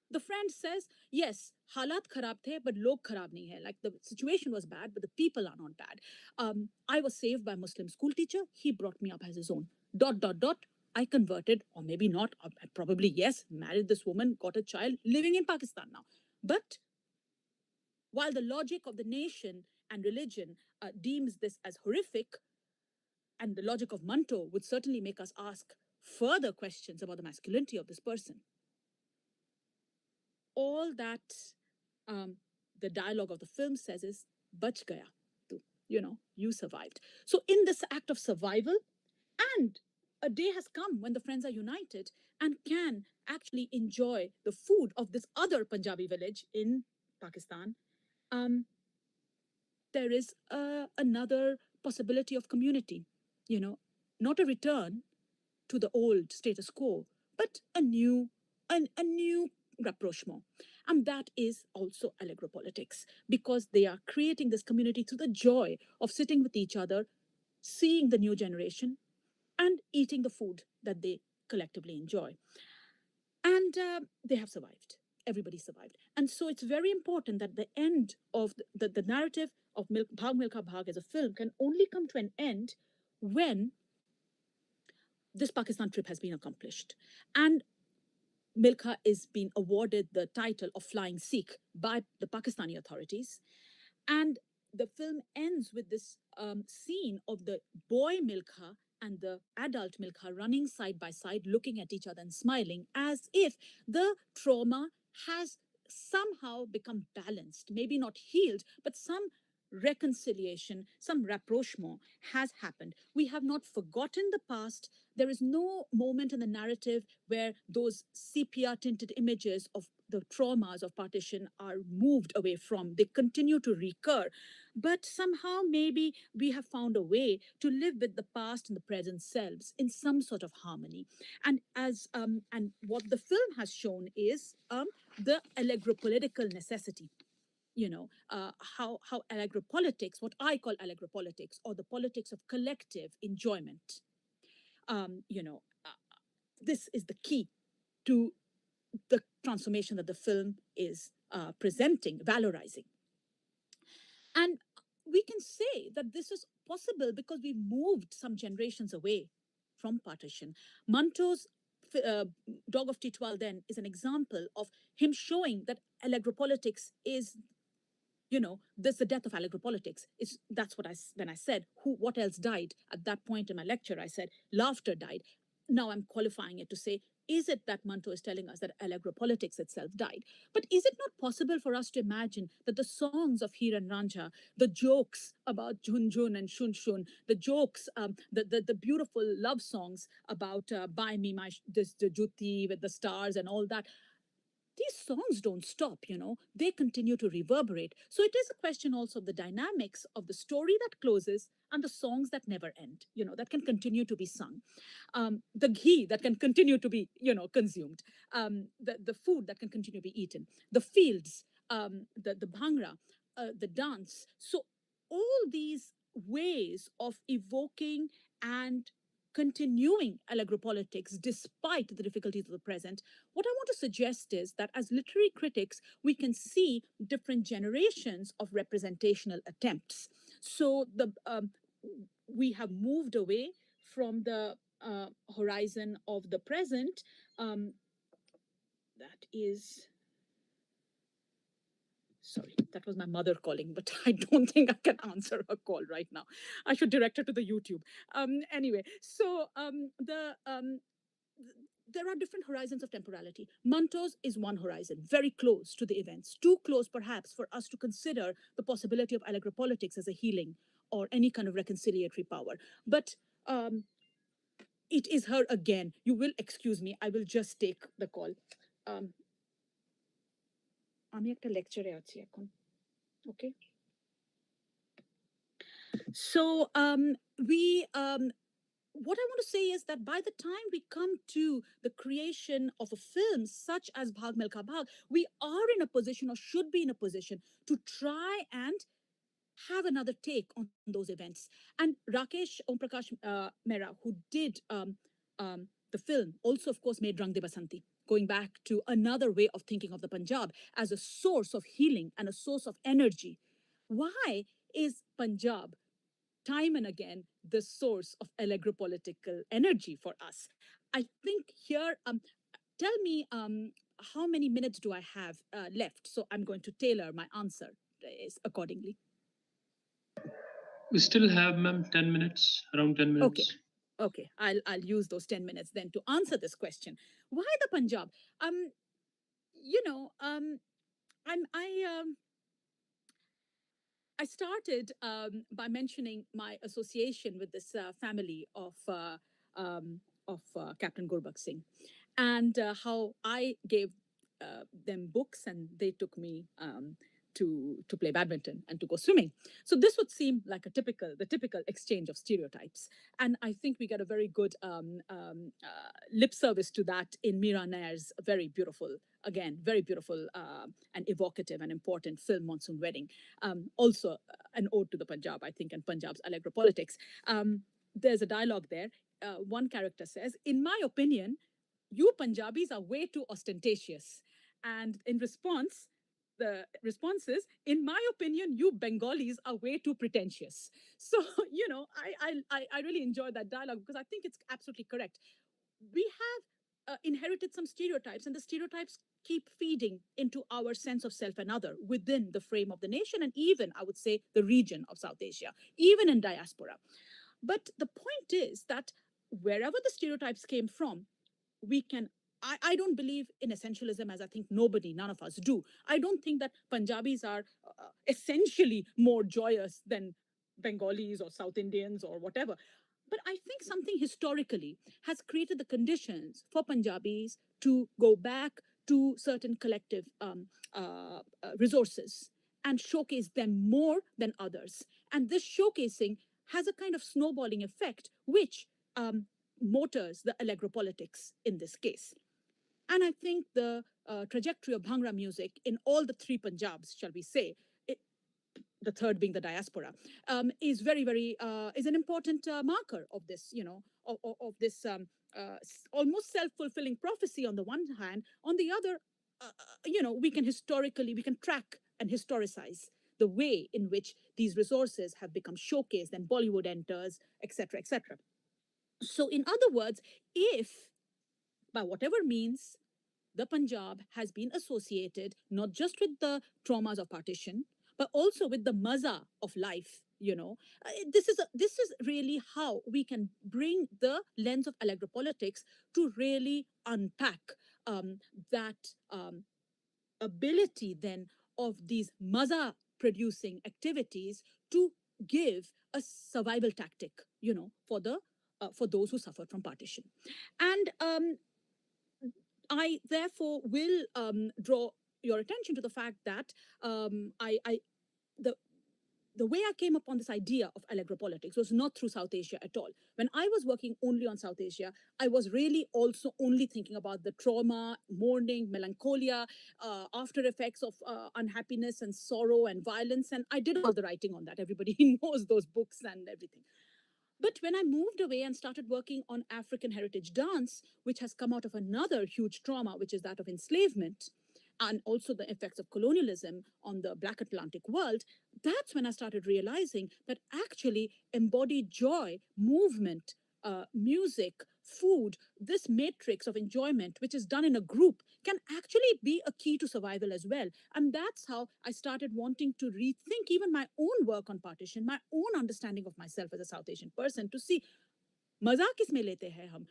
the friend says, yes, halat kharab the, but log kharab nahi hai. Like, the situation was bad, but the people are not bad. I was saved by a Muslim school teacher. He brought me up as his own. ... I converted, or maybe not, or probably yes, married this woman, got a child, living in Pakistan now. But While the logic of the nation and religion deems this as horrific, and the logic of Manto would certainly make us ask further questions about the masculinity of this person. All that the dialogue of the film says is, bach gaya, tu, you survived. So in this act of survival, and a day has come when the friends are united and can actually enjoy the food of this other Punjabi village in Pakistan. There is another possibility of community, not a return to the old status quo, but a new rapprochement. And that is also Alegropolitics, because they are creating this community through the joy of sitting with each other, seeing the new generation, and eating the food that they collectively enjoy. And they have survived. Everybody survived. And so it's very important that the end of the narrative of Bhag Milkha Bhag as a film can only come to an end when this Pakistan trip has been accomplished. And Milkha is being awarded the title of Flying Sikh by the Pakistani authorities. And the film ends with this scene of the boy Milkha and the adult Milkha running side by side, looking at each other and smiling, as if the trauma has somehow become balanced, maybe not healed, but some reconciliation, some rapprochement has happened. We have not forgotten the past. There is no moment in the narrative where those sepia tinted images of the traumas of partition are moved away from. They continue to recur. But somehow, maybe we have found a way to live with the past and the present selves in some sort of harmony. And and what the film has shown is the Alegropolitical necessity. How Alegropolitics, what I call Alegropolitics, or the politics of collective enjoyment, this is the key to the transformation that the film is presenting, valorizing. And we can say that this is possible because we moved some generations away from partition. Manto's Dog of Titwal then is an example of him showing that Alegropolitics is, this the death of Alegropolitics. That's what when I said what else died at that point in my lecture, I said laughter died. Now I'm qualifying it to say, is it that Manto is telling us that Alegropolitics itself died? But is it not possible for us to imagine that the songs of Hir and Ranjha, the jokes about Jhun Jhun and Shun Shun, the jokes, the beautiful love songs about buy me the juti with the stars and all that, these songs don't stop, they continue to reverberate. So it is a question also of the dynamics of the story that closes and the songs that never end, that can continue to be sung. The ghee that can continue to be, consumed. The food that can continue to be eaten. The fields, the bhangra, the dance. So all these ways of evoking and continuing Alegropolitics despite the difficulties of the present, what I want to suggest is that as literary critics, we can see different generations of representational attempts. So we have moved away from the horizon of the present. That is... Sorry, that was my mother calling, but I don't think I can answer her call right now. I should direct her to the YouTube. Anyway, so there are different horizons of temporality. Manto's is one horizon, very close to the events, too close perhaps for us to consider the possibility of Alegropolitics as a healing or any kind of reconciliatory power. But it is her again. You will excuse me, I will just take the call. আমি একটা lecture আছি এখন. Okay. So what I want to say is that by the time we come to the creation of a film such as Bhag Milkha Bhag, we are in a position, or should be in a position, to try and have another take on those events. And Rakesh Om Prakash Mehra, who did the film, also of course made Rang De Basanti, going back to another way of thinking of the Punjab as a source of healing and a source of energy. Why is Punjab time and again the source of Alegropolitical energy for us? I think here, tell me how many minutes do I have left? So I'm going to tailor my answer is accordingly. We still have, ma'am, 10 minutes, around 10 minutes. Okay, I'll use those 10 minutes then to answer this question. Why the Punjab? You know, I started by mentioning my association with this family of Captain Gurbakh Singh, and how I gave them books, and they took me to play badminton and to go swimming. So this would seem like the typical exchange of stereotypes, and I think we get a very good lip service to that in Meera Nair's very beautiful and evocative and important film Monsoon Wedding. Also an ode to the Punjab, I think, and Punjab's Alegropolitics. There's a dialogue there. One character says, "In my opinion, you Punjabis are way too ostentatious." And in response, the response is, "In my opinion, you Bengalis are way too pretentious." So, I really enjoyed that dialogue because I think it's absolutely correct. We have inherited some stereotypes, and the stereotypes keep feeding into our sense of self and other within the frame of the nation, and even, I would say, the region of South Asia, even in diaspora. But the point is that wherever the stereotypes came from, we can. I don't believe in essentialism, as I think none of us do. I don't think that Punjabis are essentially more joyous than Bengalis or South Indians or whatever. But I think something historically has created the conditions for Punjabis to go back to certain collective resources and showcase them more than others. And this showcasing has a kind of snowballing effect, which motors the Alegropolitics in this case. And I think the trajectory of Bhangra music in all the three Punjabs, shall we say, the third being the diaspora, is is an important marker of this, of this almost self-fulfilling prophecy on the one hand. On the other, we can track and historicize the way in which these resources have become showcased and Bollywood enters, etc., etc. So in other words, if by whatever means the Punjab has been associated not just with the traumas of partition, but also with the maza of life. This is really how we can bring the lens of Alegropolitics to really unpack that ability then of these maza producing activities to give a survival tactic, for those who suffered from partition. And I therefore will draw your attention to the fact that the way I came upon this idea of Alegropolitics was not through South Asia at all. When I was working only on South Asia, I was really also only thinking about the trauma, mourning, melancholia, after effects of unhappiness and sorrow and violence. And I did all the writing on that. Everybody knows those books and everything. But when I moved away and started working on African heritage dance, which has come out of another huge trauma, which is that of enslavement, and also the effects of colonialism on the Black Atlantic world, that's when I started realizing that actually embodied joy, movement, music, food, this matrix of enjoyment, which is done in a group, can actually be a key to survival as well. And that's how I started wanting to rethink even my own work on partition, my own understanding of myself as a South Asian person, to see maza kisme lete hai hum?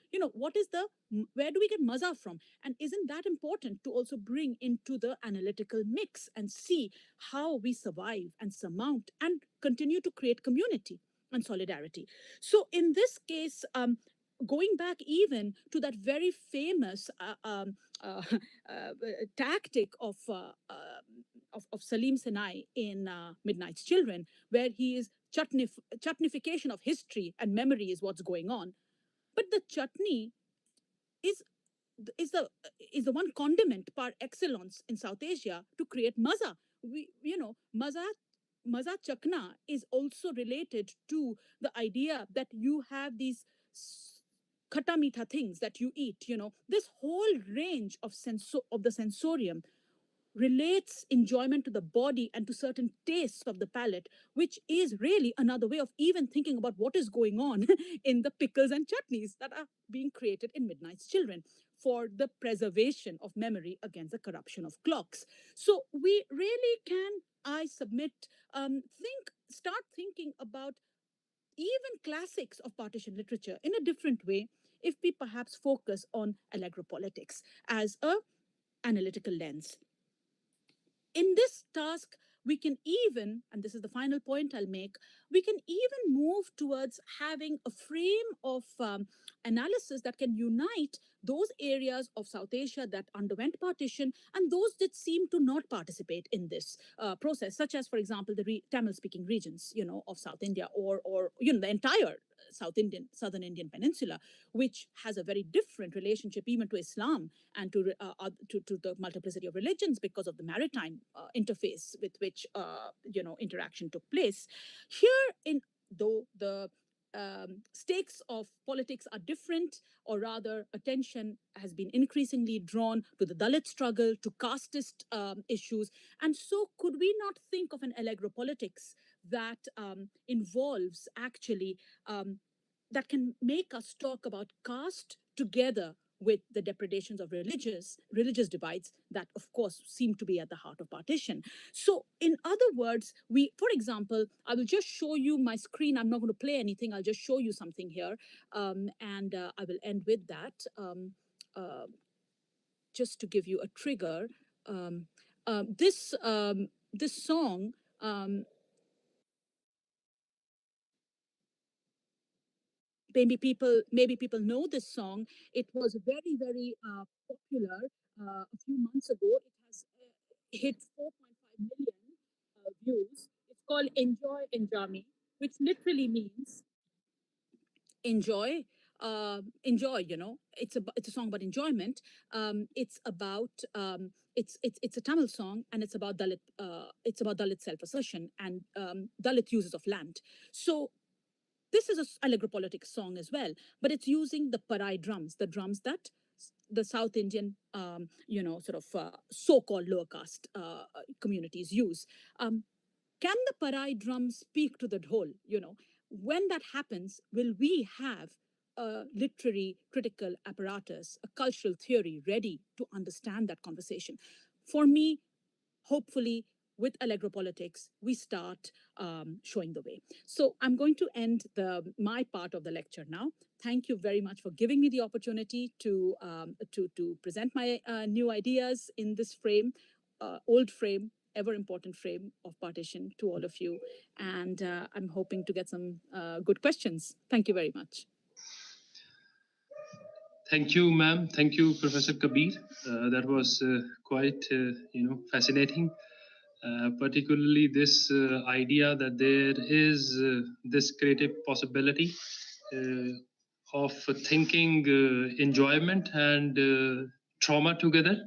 Where do we get maza from? And isn't that important to also bring into the analytical mix and see how we survive and surmount and continue to create community and solidarity? So in this case, going back even to that very famous tactic of Salim Sinai in Midnight's Children, where he is chutnification of history and memory is what's going on. But the chutney is the one condiment par excellence in South Asia to create maza. Maza chakna is also related to the idea that you have these khata meetha things that you eat. This whole range of the sensorium relates enjoyment to the body and to certain tastes of the palate, which is really another way of even thinking about what is going on in the pickles and chutneys that are being created in Midnight's Children for the preservation of memory against the corruption of clocks. So we really can I submit, start thinking about even classics of partition literature in a different way if we perhaps focus on Alegropolitics as a analytical lens. In this task, we can even, and this is the final point I'll make, we can even move towards having a frame of analysis that can unite those areas of South Asia that underwent partition and those that seem to not participate in this process, such as, for example, the Tamil-speaking regions, of South India, or the entire Southern Indian Peninsula, which has a very different relationship even to Islam and to the multiplicity of religions because of the maritime interface with which interaction took place. Here, though the stakes of politics are different, or rather, attention has been increasingly drawn to the Dalit struggle, to casteist issues. And so, could we not think of an Alegropolitics that involves actually, that can make us talk about caste together with the depredations of religious divides that, of course, seem to be at the heart of partition. So, in other words, for example, I will just show you my screen. I'm not going to play anything. I'll just show you something here, and I will end with that. Just to give you a trigger, this song. Maybe people know this song. It was very, very popular a few months ago. It has hit 4.5 million views. It's called "Enjoy Enjami," which literally means enjoy. Enjoy. It's a song about enjoyment. It's about it's a Tamil song, and it's about Dalit self-assertion and Dalit uses of land. So this is a Alegropolitics song as well, but it's using the Parai drums, the drums that the South Indian, so-called lower caste communities use. Can the Parai drum speak to the dhol? When that happens, will we have a literary critical apparatus, a cultural theory ready to understand that conversation? For me, hopefully, with Alegropolitics, we start showing the way. So I'm going to end my part of the lecture now. Thank you very much for giving me the opportunity to present my new ideas in this frame, old frame, ever important frame of partition to all of you. And I'm hoping to get some good questions. Thank you very much. Thank you, ma'am. Thank you, Professor Kabir. That was quite, fascinating. Particularly this idea that there is this creative possibility of thinking enjoyment and trauma together.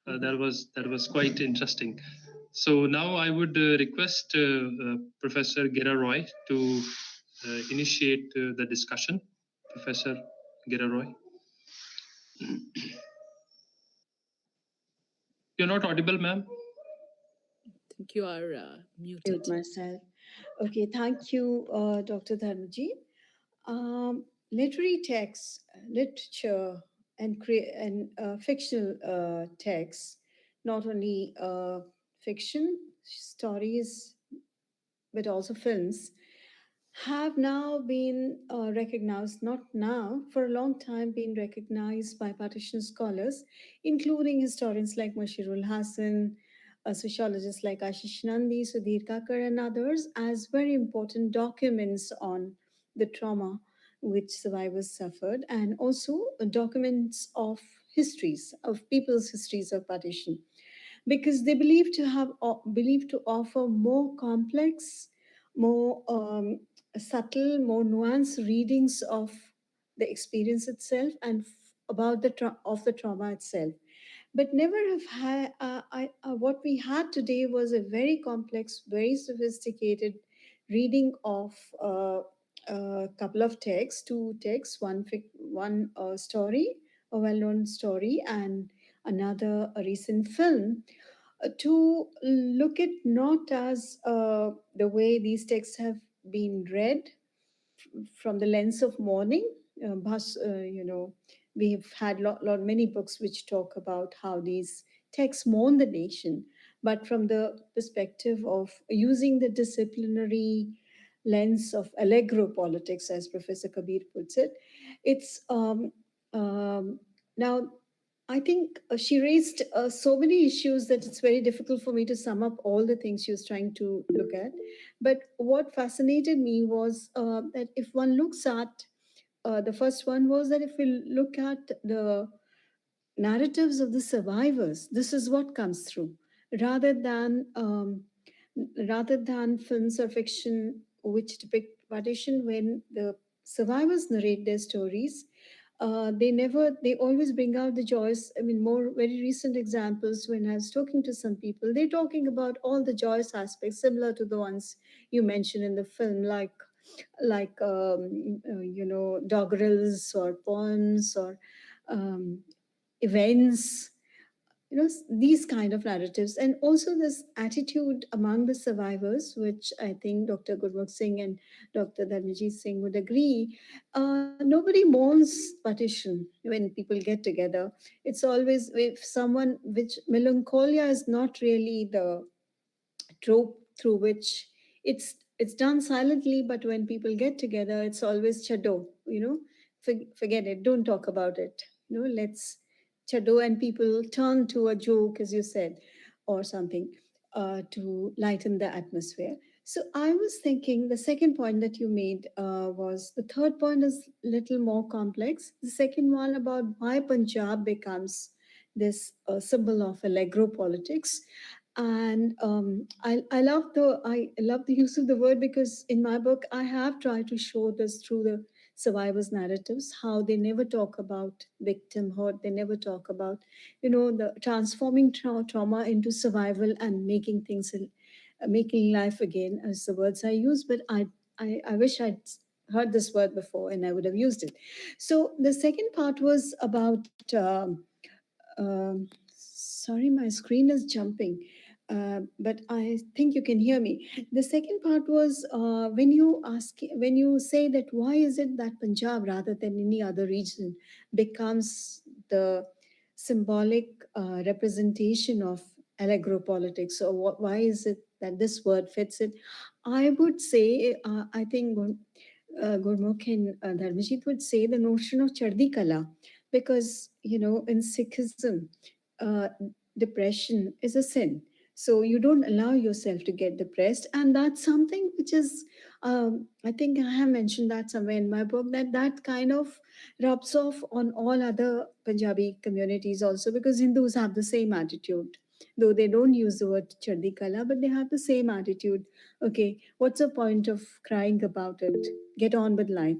That was quite interesting. So now I would request Professor Gera Roy to initiate the discussion. Professor Gera Roy. You're not audible, ma'am. I think you are muted. Myself. Okay, thank you, Dr. Dharmaji. Literary texts, literature, and fictional texts, not only fiction, stories, but also films, have now been recognized, not now, for a long time been recognized by partition scholars, including historians like Mashirul Hassan, sociologists like Ashish Nandi, Sudhir Kakar, and others, as very important documents on the trauma which survivors suffered, and also documents of histories, of people's histories of partition, because they believe to offer more complex, more subtle, more nuanced readings of the experience itself and about the trauma itself. But never have what we had today was a very complex, very sophisticated reading of a couple of texts, two texts, one story, a well-known story, and another a recent film, to look at not as the way these texts have been read from the lens of mourning. We've had many books which talk about how these texts mourn the nation, but from the perspective of using the disciplinary lens of Alegropolitics, as Professor Kabir puts it. It's now I think she raised so many issues that it's very difficult for me to sum up all the things she was trying to look at. But what fascinated me was that if one looks at the first one was that if we look at the narratives of the survivors, this is what comes through, rather than rather than films or fiction which depict partition. When the survivors narrate their stories, they always bring out the joys. I mean, more very recent examples, when I was talking to some people, they're talking about all the joyous aspects similar to the ones you mentioned in the film, like doggerels or poems or um, events, these kind of narratives. And also this attitude among the survivors, which I think Dr. Gurmukh Singh and Dr. Dharmajit Singh would agree. Nobody mourns partition when people get together. It's always, if someone, which melancholia is not really the trope through which it's done silently, but when people get together, it's always chado, forget it, don't talk about it, let's chado, and people turn to a joke, as you said, or something, to lighten the atmosphere. So I was thinking the second point that you made was, the third point is little more complex. The second one about why Punjab becomes this symbol of allegro politics. And I love the use of the word, because in my book I have tried to show this through the survivors' narratives, how they never talk about victimhood, they never talk about the transforming trauma into survival and making things making life again, as the words I use. But I wish I'd heard this word before and I would have used it. So the second part was about sorry, my screen is jumping, but I think you can hear me. The second part was when you say that why is it that Punjab rather than any other region becomes the symbolic representation of allegro politics, or why is it that this word fits it? I would say, I think Gurmukh and Dharmajit would say the notion of Chardi Kala, because in Sikhism, uh, depression is a sin. So you don't allow yourself to get depressed, and that's something which is, I think I have mentioned that somewhere in my book, that kind of rubs off on all other Punjabi communities also, because Hindus have the same attitude. Though they don't use the word Chardi Kala, but they have the same attitude. Okay, what's the point of crying about it? Get on with life.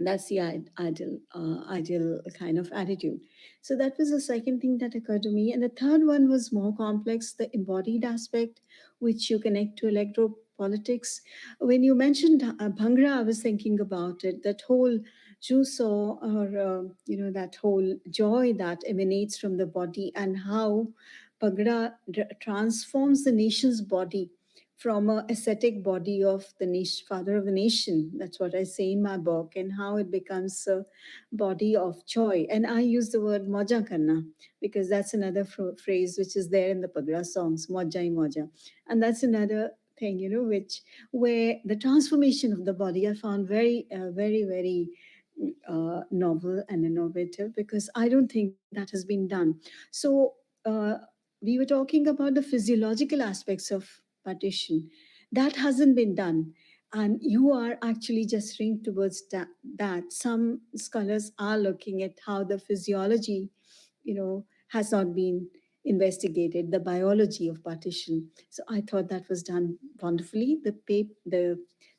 That's the ideal kind of attitude. So that was the second thing that occurred to me. And the third one was more complex, the embodied aspect, which you connect to electro politics. When you mentioned Bhangra, I was thinking about it, that whole juice, or that whole joy that emanates from the body, and how Bhangra transforms the nation's body from a ascetic body of the nation, father of the nation. That's what I say in my book, and how it becomes a body of joy. And I use the word moja karna, because that's another phrase which is there in the Pagra songs, moja hi moja. And that's another thing, which, where the transformation of the body I found very, very, very novel and innovative, because I don't think that has been done. So we were talking about the physiological aspects of partition. That hasn't been done. And you are actually gesturing towards that. Some scholars are looking at how the physiology, has not been investigated, the biology of partition. So I thought that was done wonderfully.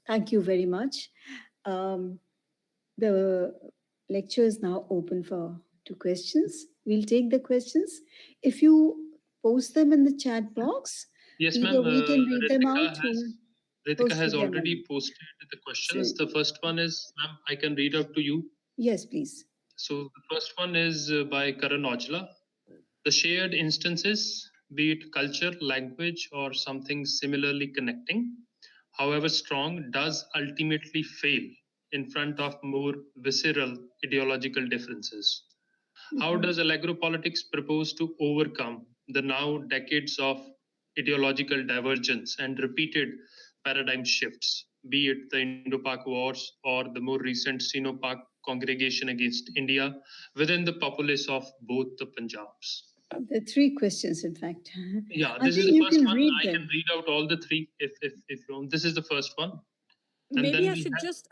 Thank you very much. Um, the lecture is now open for two questions. We'll take the questions. If you post them in the chat box, Yes, either ma'am. we can read them Ritika out or has Ritika post has them. already posted the So, questions. The first one is, ma'am, I can read out to you. yes, please. So the first one is by Karan Aujla. The shared instances, be it culture, language, or something similarly connecting, however strong, does ultimately fail in front of more visceral ideological differences. How does Allegro politics propose to overcome the now decades of ideological divergence and repeated paradigm shifts, be it the Indo-Pak wars or the more recent Sino-Pak congregation against India within the populace of both the Punjabs. The three questions, in fact. Yeah, I this is think the you first can one. read I them. can read out all the three if you want. This is the first one. And Maybe then I we should have- just,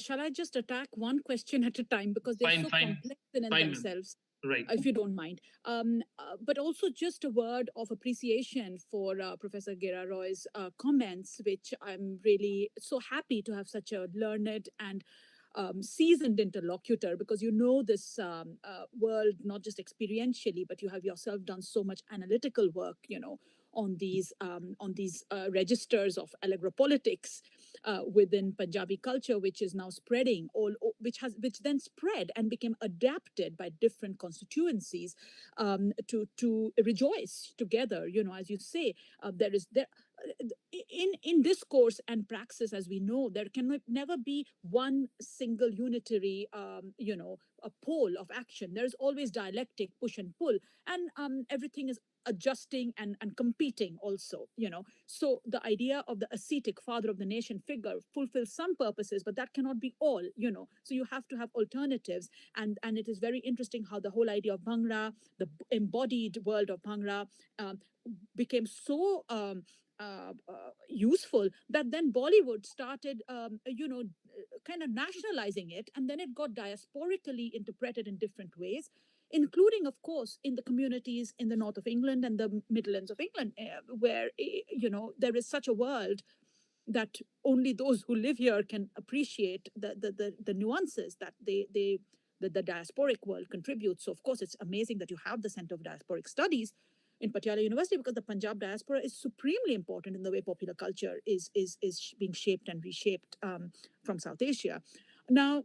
shall I just attack one question at a time because they're Fine, so fine, complex in and fine, ma'am. themselves, Right. if you don't mind. But also just a word of appreciation for Professor Gera Roy's comments, which I'm really so happy to have such a learned and seasoned interlocutor, because you know this world not just experientially, but you have yourself done so much analytical work, on these registers of Alegropolitics within Punjabi culture, which is now spreading which then spread and became adapted by different constituencies to rejoice together. As you say, there in discourse and praxis, as we know, there can never be one single unitary a pole of action. There's always dialectic, push and pull, and everything is adjusting and competing also. So the idea of the ascetic father of the nation figure fulfills some purposes, but that cannot be all. So you have to have alternatives, and it is very interesting how the whole idea of Bhangra, the embodied world of Bhangra, became so useful that then Bollywood started, kind of nationalizing it, and then it got diasporically interpreted in different ways, including, of course, in the communities in the north of England and the Midlands of England, where there is such a world that only those who live here can appreciate the nuances that the diasporic world contributes. So, of course, it's amazing that you have the Center of Diasporic Studies in Patiala University, because the Punjab diaspora is supremely important in the way popular culture is being shaped and reshaped from South Asia. Now,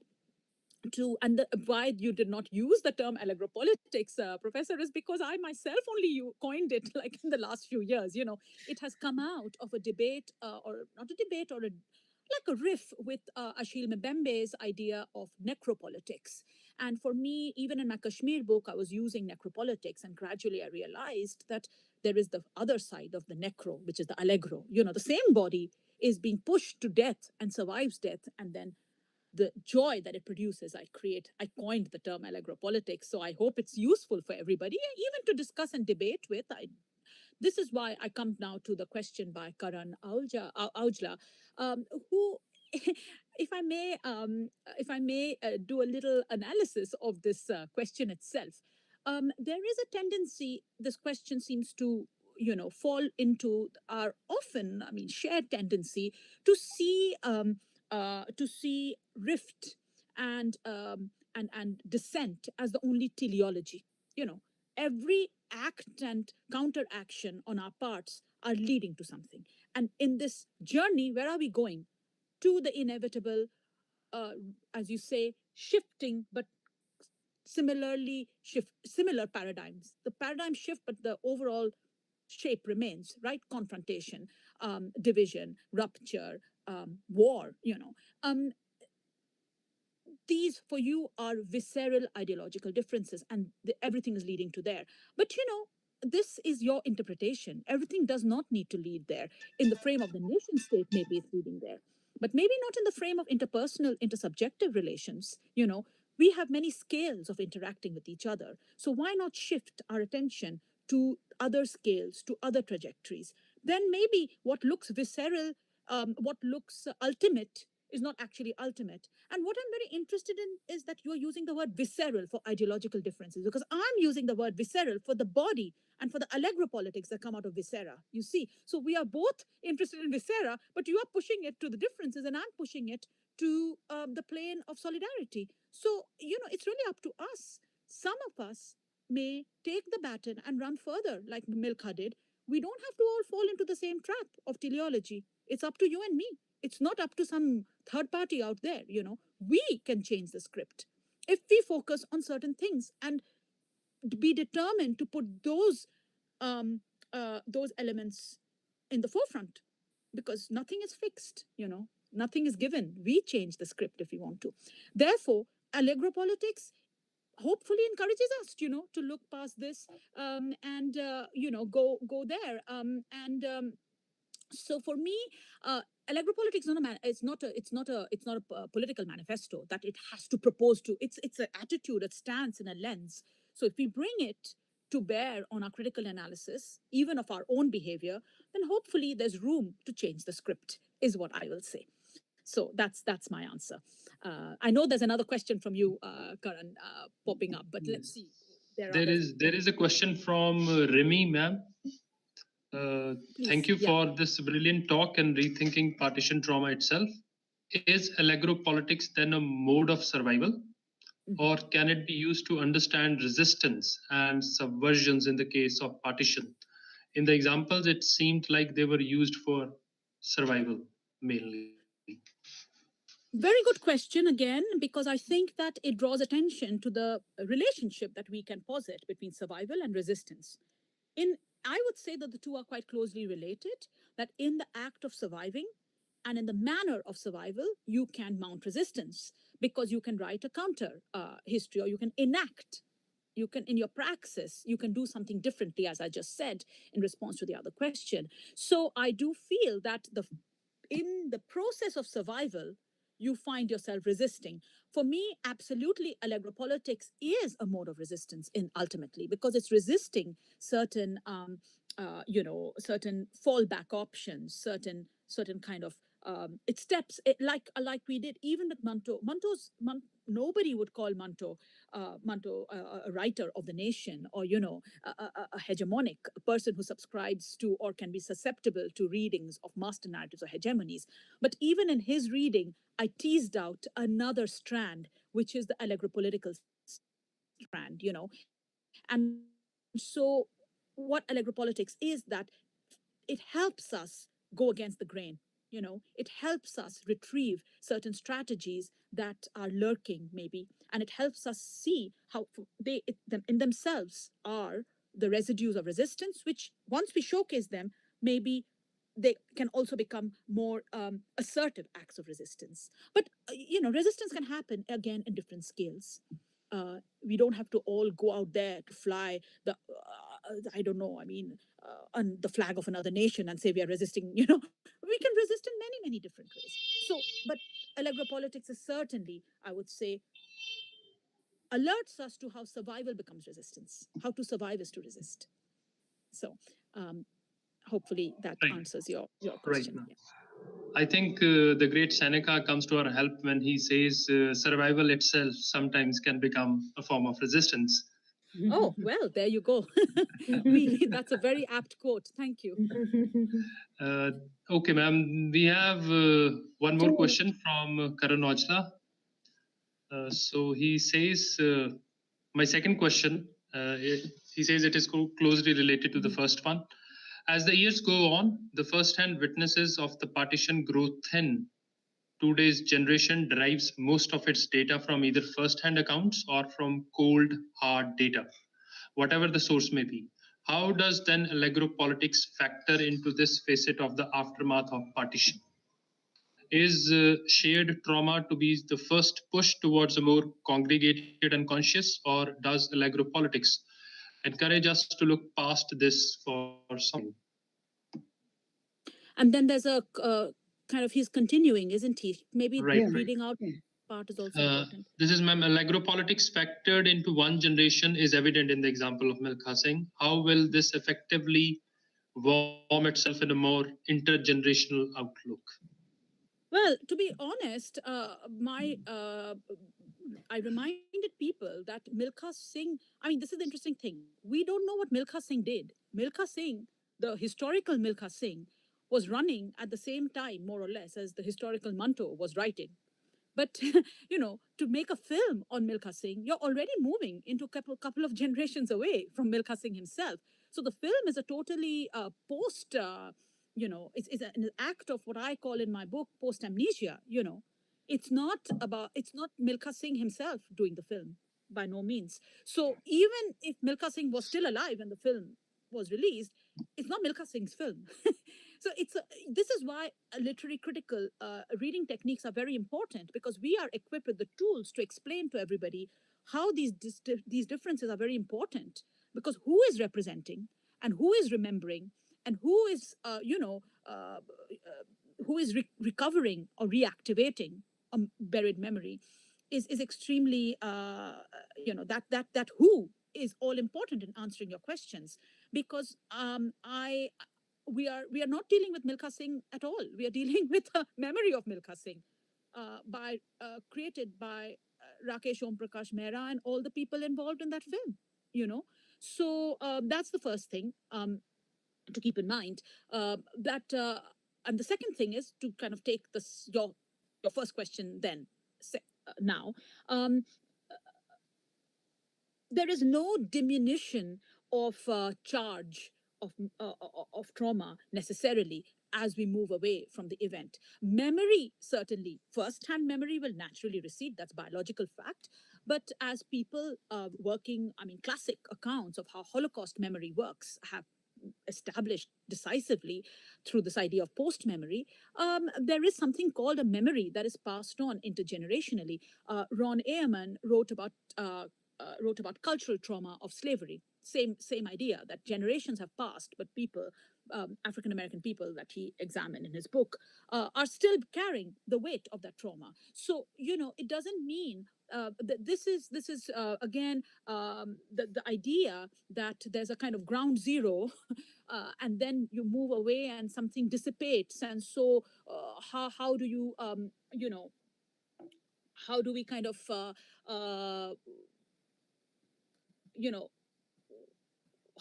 why you did not use the term Alegropolitics, Professor, is because I myself only coined it like in the last few years. It has come out of a debate, or not a debate, or like a riff with Ashil Mbembe's idea of necropolitics. And for me, even in my Kashmir book, I was using necropolitics, and gradually I realized that there is the other side of the necro, which is the allegro. The same body is being pushed to death and survives death, and then the joy that it produces, I coined the term Alegropolitics. So I hope it's useful for everybody, even to discuss and debate with. This is why I come now to the question by Karan Aujla, who, if I may do a little analysis of this question itself. There is a tendency, this question seems to fall into our often, shared tendency to see rift and dissent as the only teleology. Every act and counteraction on our parts are leading to something. And in this journey, where are we going? To the inevitable, as you say, shifting, but similar paradigms. The paradigm shift, but the overall shape remains, right? Confrontation, division, rupture, war, these for you are visceral ideological differences, and everything is leading to there. But this is your interpretation. Everything does not need to lead there. In the frame of the nation state, maybe it's leading there, but maybe not in the frame of interpersonal, intersubjective relations. We have many scales of interacting with each other. So why not shift our attention to other scales, to other trajectories? Then maybe what looks visceral, what looks ultimate, is not actually ultimate. And what I'm very interested in is that you're using the word visceral for ideological differences, because I'm using the word visceral for the body and for the Alegropolitics that come out of viscera. You see, so we are both interested in viscera, but you are pushing it to the differences, and I'm pushing it to the plane of solidarity. So, it's really up to us. Some of us may take the baton and run further, like Milkha did. We don't have to all fall into the same trap of teleology. It's up to you and me. It's not up to some third party out there. We can change the script if we focus on certain things and be determined to put those elements in the forefront, because nothing is fixed. Nothing is given. We change the script if we want to. Therefore, Alegropolitics hopefully encourages us, to look past this, and go there. So for me, Alegropolitics it's not a political manifesto that it has to propose to. It's an attitude, a stance, and a lens. So if we bring it to bear on our critical analysis, even of our own behavior, then hopefully there's room to change the script, is what I will say. So that's my answer. I know there's another question from you, Karan, popping up, but let's see. There is a question from Remy, ma'am. Thank you for this brilliant talk and rethinking partition trauma itself. Is Alegropolitics then a mode of survival? Or can it be used to understand resistance and subversions in the case of partition? In the examples, it seemed like they were used for survival mainly. Very good question again, because I think that it draws attention to the relationship that we can posit between survival and resistance. I would say that the two are quite closely related, that in the act of surviving and in the manner of survival, you can mount resistance because you can write a counter history, or you can enact. You can, in your praxis, you can do something differently, as I just said, in response to the other question. So I do feel that in the process of survival, you find yourself resisting. For me, absolutely, Alegropolitics is a mode of resistance ultimately, because it's resisting certain, certain fallback options, certain kind of it steps like we did even with Manto. Nobody would call Manto a writer of the nation, or a hegemonic, a person who subscribes to or can be susceptible to readings of master narratives or hegemonies. But even in his reading, I teased out another strand, which is the Alegropolitical strand, And so what Alegropolitics is that it helps us go against the grain. It helps us retrieve certain strategies that are lurking, maybe, and it helps us see how they in themselves are the residues of resistance, which once we showcase them, maybe they can also become more assertive acts of resistance. But resistance can happen again in different scales. We don't have to all go out there to fly the I don't know, I mean, on the flag of another nation and say we are resisting. We can resist in many different ways. So, but Alegropolitics is certainly, I would say, alerts us to how survival becomes resistance. How to survive is to resist. So hopefully that answers your question. Right. I think the great Seneca comes to our help when he says survival itself sometimes can become a form of resistance. Oh, well, there you go. That's a very apt quote. Thank you. Okay, ma'am. We have one more question from Karan Ojla. So he says, my second question, he says it is closely related to the first one. As the years go on, the first-hand witnesses of the partition grow thin. Today's generation derives most of its data from either first-hand accounts or from cold, hard data, whatever the source may be. How does then Alegropolitics factor into this facet of the aftermath of partition? Is shared trauma to be the first push towards a more congregated unconscious, or does Alegropolitics encourage us to look past this for something? And then there's a kind of, he's continuing, isn't he? Maybe reading out part is also important. This is, ma'am, Alegropolitics factored into one generation is evident in the example of Milkha Singh. How will this effectively warm itself in a more intergenerational outlook? Well, to be honest, I reminded people that Milkha Singh, I mean, this is the interesting thing. We don't know what Milkha Singh did. Milkha Singh, the historical Milkha Singh, was running at the same time, more or less, as the historical Manto was writing. But, to make a film on Milkha Singh, you're already moving into a couple of generations away from Milkha Singh himself. So the film is a totally post... it's an act of what I call in my book post-amnesia. It's not Milkha Singh himself doing the film, by no means. So even if Milkha Singh was still alive when the film was released, it's not Milkha Singh's film. So this is why literary critical reading techniques are very important, because we are equipped with the tools to explain to everybody how these differences are very important, because who is representing and who is remembering and who is recovering or reactivating a buried memory is extremely that who is all important in answering your questions, because we are not dealing with Milkha Singh at all. We are dealing with a memory of Milkha Singh, created by Rakesh Om Prakash Mehra and all the people involved in that film. So that's the first thing to keep in mind. And the second thing is to kind of take this your first question then now. There is no diminution of charge of trauma necessarily as we move away from the event. Memory, certainly, first-hand memory will naturally recede. That's biological fact. But as people classic accounts of how Holocaust memory works have established decisively through this idea of post-memory, there is something called a memory that is passed on intergenerationally. Ron Ehrman wrote about cultural trauma of slavery. Same idea, that generations have passed, but people, African American people that he examined in his book, are still carrying the weight of that trauma. So it doesn't mean that this is again the idea that there's a kind of ground zero, and then you move away and something dissipates, and so how do you how do we kind of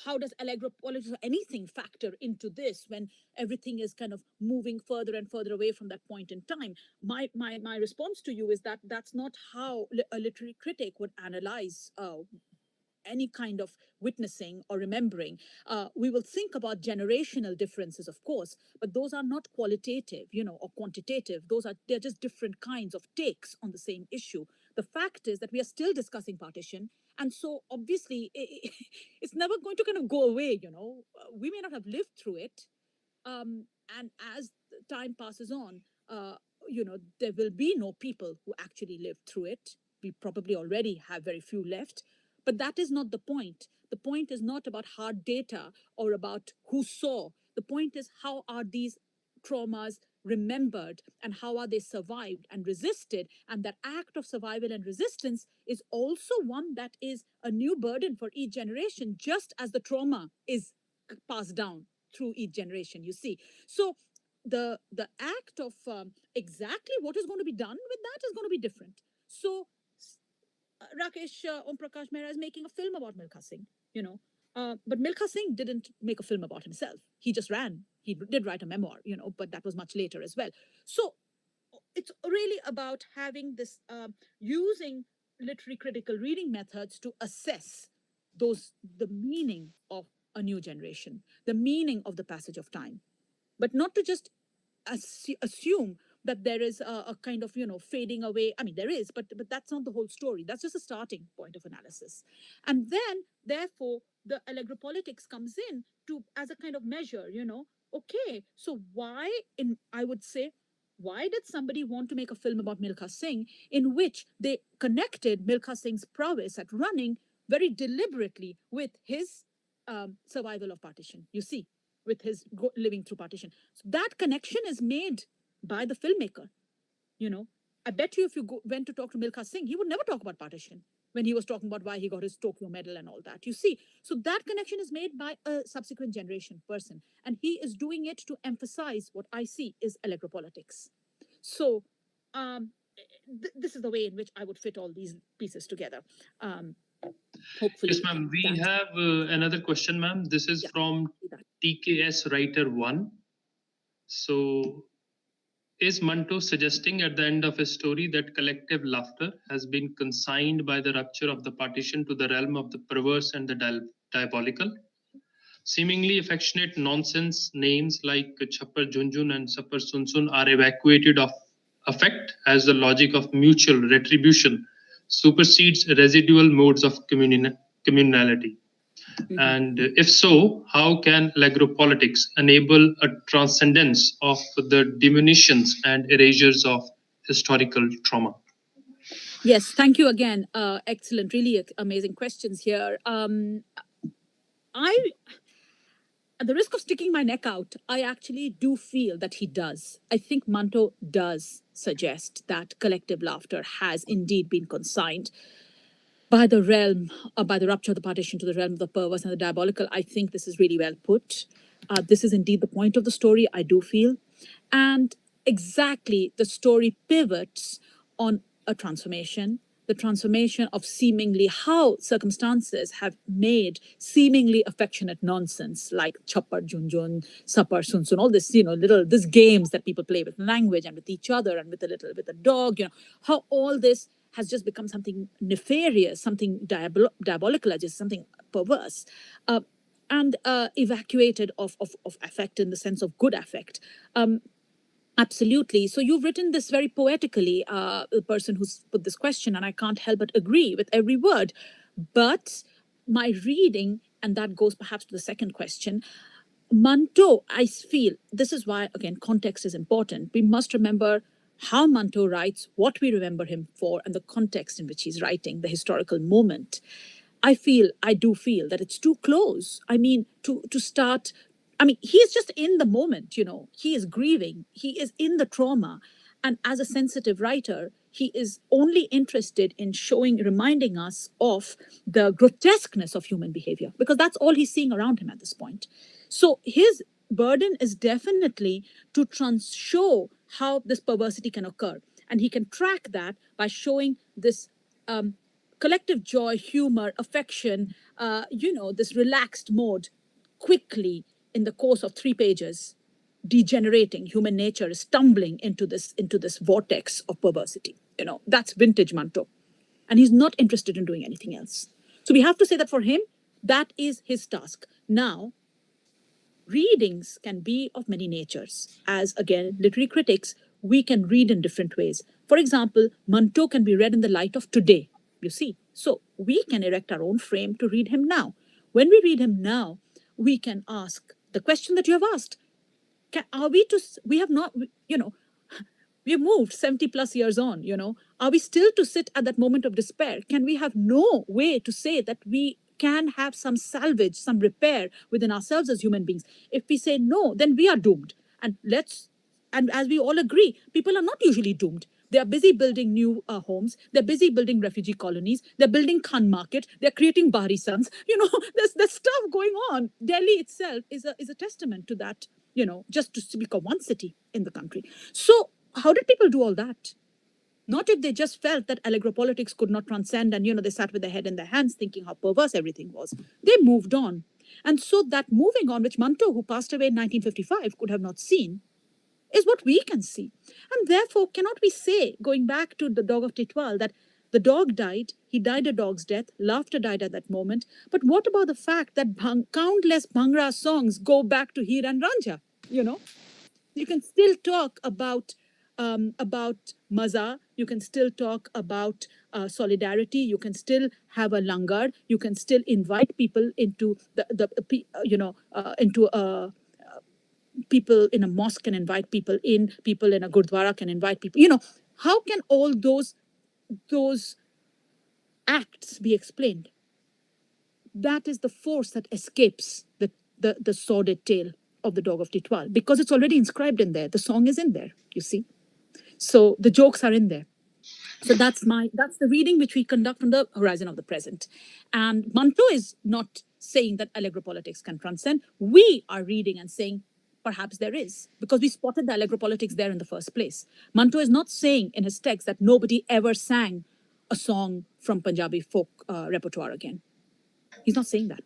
how does Alegropolitics or anything factor into this when everything is kind of moving further and further away from that point in time? My response to you is that that's not how a literary critic would analyze any kind of witnessing or remembering. We will think about generational differences, of course, but those are not qualitative, or quantitative. They're just different kinds of takes on the same issue. The fact is that we are still discussing partition, and so obviously it's never going to kind of go away. We may not have lived through it, and as time passes on, there will be no people who actually lived through it. We probably already have very few left. But that is not the point. The point is not about hard data or about who saw. The point is, how are these traumas remembered and how are they survived and resisted? And that act of survival and resistance is also one that is a new burden for each generation, just as the trauma is passed down through each generation, you see. So the act of exactly what is going to be done with that is going to be different. So Rakesh Om Prakash Mehra is making a film about Milkha Singh, but Milkha Singh didn't make a film about himself. He just ran. He did write a memoir, but that was much later as well. So it's really about having this, using literary critical reading methods to assess the meaning of a new generation, the meaning of the passage of time, but not to just assume that there is a kind of fading away. I mean, there is, but that's not the whole story. That's just a starting point of analysis. And then therefore the Alegropolitics comes in to as a kind of measure. Okay, so why did somebody want to make a film about Milkha Singh in which they connected Milkha Singh's prowess at running very deliberately with his survival of partition, you see, with his living through partition. So that connection is made by the filmmaker. I bet you if you went to talk to Milkha Singh, he would never talk about partition when he was talking about why he got his Tokyo medal and all that, you see. So that connection is made by a subsequent generation person, and he is doing it to emphasize what I see is Alegropolitics. So this is the way in which I would fit all these pieces together. Hopefully. Yes, ma'am. We have another question, ma'am. This is from TKS Writer 1. So, is Manto suggesting at the end of his story that collective laughter has been consigned by the rupture of the partition to the realm of the perverse and the diabolical? Seemingly affectionate nonsense names like Chappar Junjun and Sapar Sunsun are evacuated of affect as the logic of mutual retribution supersedes residual modes of communality. And if so, how can Alegropolitics enable a transcendence of the diminutions and erasures of historical trauma? Yes, thank you again. Excellent, really amazing questions here. At the risk of sticking my neck out, I actually do feel that he does. I think Manto does suggest that collective laughter has indeed been consigned by the realm, by the rupture of the partition, to the realm of the perverse and the diabolical. I think this is really well put. This is indeed the point of the story, I do feel. And exactly, the story pivots on a transformation, the transformation of seemingly how circumstances have made seemingly affectionate nonsense like Chappar Junjun, Sapar Sunsun, all this, these games that people play with language and with each other and with a dog, how all this has just become something nefarious, something diabolical, just something perverse. And evacuated of affect in the sense of good affect. Absolutely. So you've written this very poetically, the person who's put this question, and I can't help but agree with every word. But my reading, and that goes perhaps to the second question, Manto, I feel, this is why, again, context is important. We must remember how Manto writes, what we remember him for, and the context in which he's writing, the historical moment. I do feel that it's too close. I mean, to start, he's just in the moment, he is grieving, he is in the trauma. And as a sensitive writer, he is only interested in reminding us of the grotesqueness of human behavior, because that's all he's seeing around him at this point. So his burden is definitely to show how this perversity can occur. And he can track that by showing this collective joy, humor, affection, this relaxed mode quickly in the course of 3 pages, degenerating. Human nature is stumbling into this vortex of perversity. That's vintage Manto. And he's not interested in doing anything else. So we have to say that for him, that is his task. Now, readings can be of many natures. As again, literary critics, we can read in different ways. For example, Manto can be read in the light of today, you see. So we can erect our own frame to read him now. When we read him now, we can ask the question that you have asked. We have moved 70 plus years on, Are we still to sit at that moment of despair? Can we have no way to say that we can have some salvage, some repair within ourselves as human beings? If we say no, then we are doomed. And as we all agree, people are not usually doomed. They are busy building new homes. They're busy building refugee colonies. They're building Khan market. They're creating Bahari Sons. There's stuff going on. Delhi itself is a testament to that, just to speak of one city in the country. So how did people do all that? Not if they just felt that Alegropolitics could not transcend and, they sat with their head in their hands thinking how perverse everything was. They moved on. And so that moving on, which Manto, who passed away in 1955, could have not seen, is what we can see. And therefore, cannot we say, going back to the dog of Titwal, that the dog died, he died a dog's death, laughter died at that moment. But what about the fact that countless Bhangra songs go back to Heer and Ranja? You can still talk about maza, you can still talk about solidarity, you can still have a langar, you can still invite people into people in a mosque can invite people in a gurdwara can invite people. How can all those acts be explained? That is the force that escapes the sordid tale of the dog of Titwal, because it's already inscribed in there. The song is in there, you see. So the jokes are in there. So that's the reading which we conduct from the horizon of the present. And Manto is not saying that Alegropolitics can transcend. We are reading and saying, perhaps there is, because we spotted the Alegropolitics there in the first place. Manto is not saying in his text that nobody ever sang a song from Punjabi folk repertoire again. He's not saying that.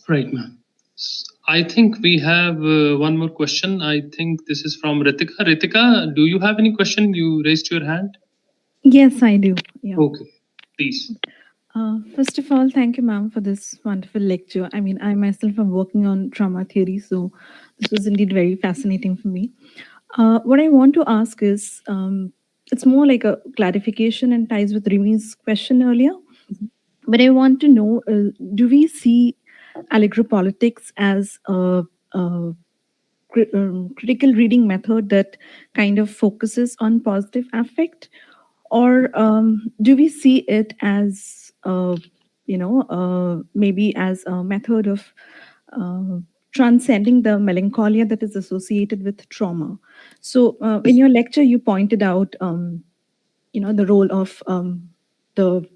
Right, ma'am. I think we have one more question. I think this is from Ritika. Ritika, do you have any question? You raised your hand. Yes, I do. Yeah. Okay, please. First of all, thank you, ma'am, for this wonderful lecture. I mean, I myself am working on trauma theory, so this was indeed very fascinating for me. What I want to ask is, it's more like a clarification and ties with Rimi's question earlier. But I want to know, do we see Alegropolitics as a critical reading method that kind of focuses on positive affect, or do we see it as maybe as a method of uh, transcending the melancholia that is associated with trauma? So in your lecture you pointed out the role of the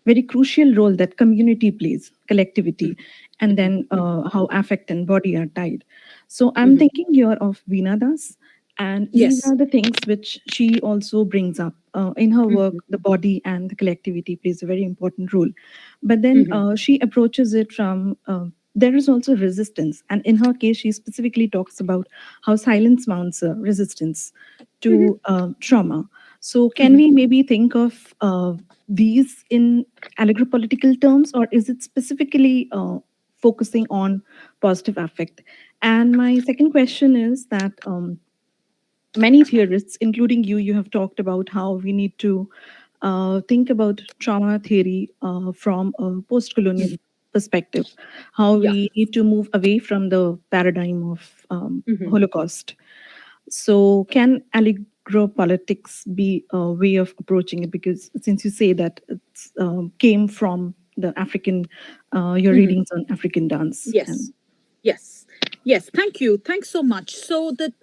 very crucial role that community plays, collectivity, and then how affect and body are tied. So I'm thinking here of Veena Das, and these Yes. are the things which she also brings up in her work. The body and the collectivity plays a very important role, but then she approaches it from there is also resistance, and in her case she specifically talks about how silence mounts a resistance to trauma. So can we maybe think of these in allegropolitical terms, or is it specifically focusing on positive affect? And my second question is that many theorists, including you have talked about how we need to think about trauma theory from a post-colonial perspective, how Yeah. we need to move away from the paradigm of Holocaust. So, can Alegropolitics be a way of approaching it? Because since you say that it came from the African, your readings on African dance. Yes. Yes. Yes. Thank you. Thanks so much. So that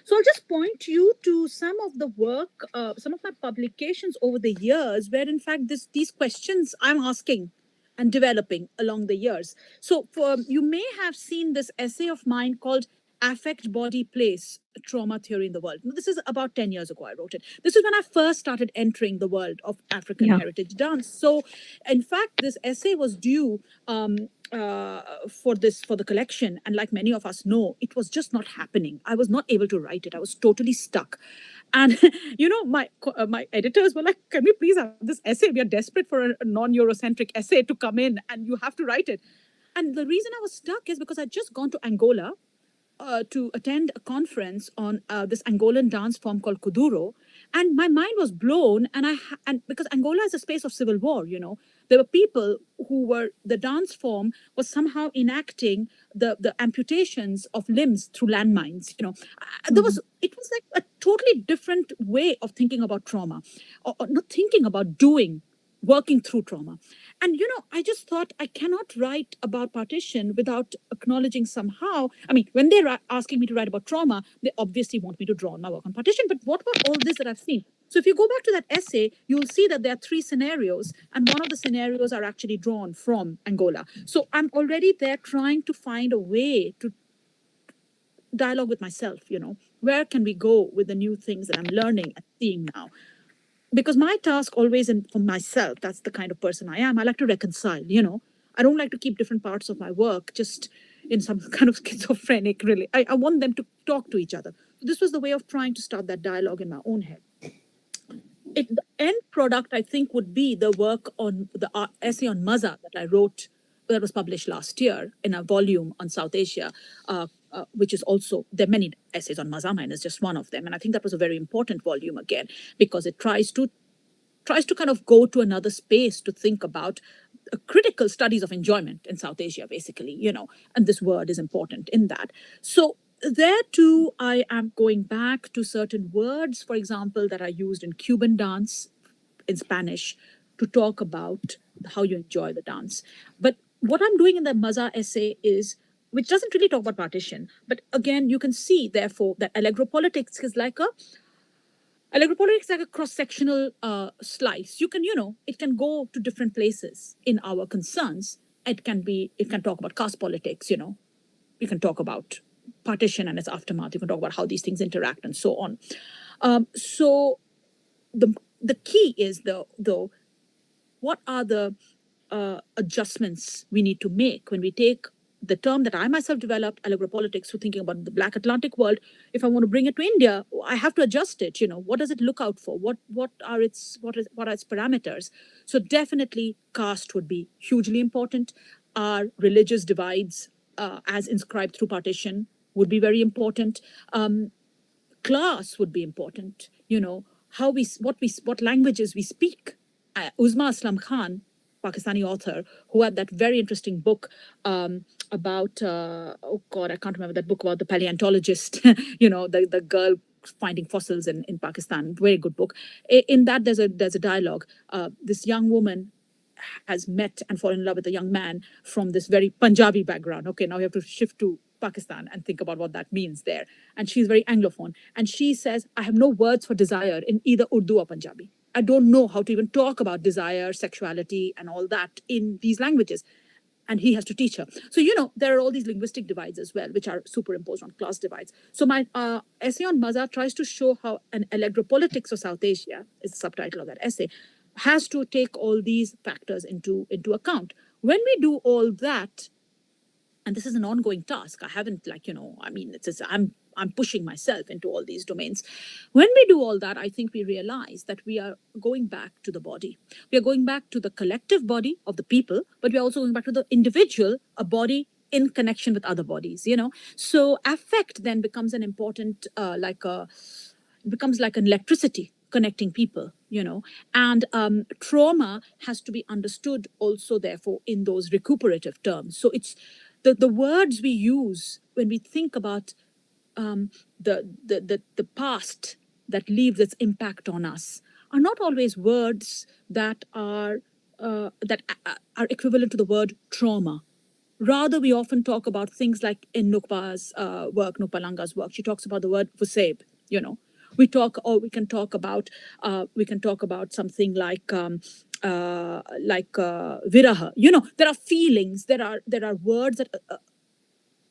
so I'll just point you to some of the work, some of my publications over the years, where in fact these questions I'm asking and developing along the years. So you may have seen this essay of mine called Affect, Body, Place, Trauma Theory in the World. This is about 10 years ago I wrote it. This is when I first started entering the world of African Yeah. heritage dance. So in fact, this essay was due for the collection, and like many of us know, it was just not happening. I was not able to write it. I was totally stuck. And my editors were like, can we please have this essay? We are desperate for a non-Eurocentric essay to come in, and you have to write it. And the reason I was stuck is because I'd just gone to Angola to attend a conference on this Angolan dance form called Kuduro, and my mind was blown. And because Angola is a space of civil war, there were people who were the dance form was somehow enacting the amputations of limbs through landmines. There was it was like a totally different way of thinking about trauma, or not thinking about working through trauma. And I just thought I cannot write about partition without acknowledging somehow. I mean, when they're asking me to write about trauma, they obviously want me to draw on my work on partition. But what about all this that I've seen? So if you go back to that essay, you'll see that there are 3 scenarios, and one of the scenarios are actually drawn from Angola. So I'm already there trying to find a way to dialogue with myself. Where can we go with the new things that I'm learning and seeing now? Because my task always, and for myself, that's the kind of person I am, I like to reconcile. I don't like to keep different parts of my work just in some kind of schizophrenic, really. I want them to talk to each other. This was the way of trying to start that dialogue in my own head. The end product, I think, would be the work on the essay on Maza that I wrote, that was published last year in a volume on South Asia, which is also, there are many essays on Maza, mine is just one of them. And I think that was a very important volume again, because it tries to kind of go to another space to think about critical studies of enjoyment in South Asia, basically, and this word is important in that. So there too, I am going back to certain words, for example, that are used in Cuban dance in Spanish to talk about how you enjoy the dance. But what I'm doing in the Maza essay is, which doesn't really talk about partition, but again, you can see, therefore, that Alegropolitics is like a cross-sectional slice. You can, it can go to different places in our concerns. It can talk about caste politics, you can talk about partition and its aftermath. You can talk about how these things interact and so on. So the key is, though, what are the adjustments we need to make when we take the term that I myself developed, Alegropolitics, for thinking about the Black Atlantic world. If I want to bring it to India, I have to adjust it. What does it look out for? What are its parameters? So definitely, caste would be hugely important. Our religious divides, as inscribed through partition, would be very important. Class would be important. What languages we speak. Uzma Aslam Khan, Pakistani author, who had that very interesting book, oh God, I can't remember that book about the paleontologist, the girl finding fossils in Pakistan. Very good book. In that, there's a dialogue. This young woman has met and fallen in love with a young man from this very Punjabi background. Okay, now you have to shift to Pakistan and think about what that means there. And she's very Anglophone. And she says, I have no words for desire in either Urdu or Punjabi. I don't know how to even talk about desire, sexuality, and all that in these languages. And he has to teach her. So, there are all these linguistic divides as well, which are superimposed on class divides. So my essay on Maza tries to show how an Alegropolitics of South Asia, is the subtitle of that essay, has to take all these factors into account. When we do all that, and this is an ongoing task, I haven't I'm pushing myself into all these domains. When we do all that, I think we realize that we are going back to the body. We are going back to the collective body of the people, but we are also going back to the individual, a body in connection with other bodies, So affect then becomes an important, becomes like an electricity connecting people, and trauma has to be understood also, therefore, in those recuperative terms. So it's the words we use when we think about the past that leaves its impact on us are not always words that are equivalent to the word trauma. Rather, we often talk about things like in Nukpa's work, Nukpa Langa's work. She talks about the word fuseb. We can talk about something like viraha. There are feelings. There are words that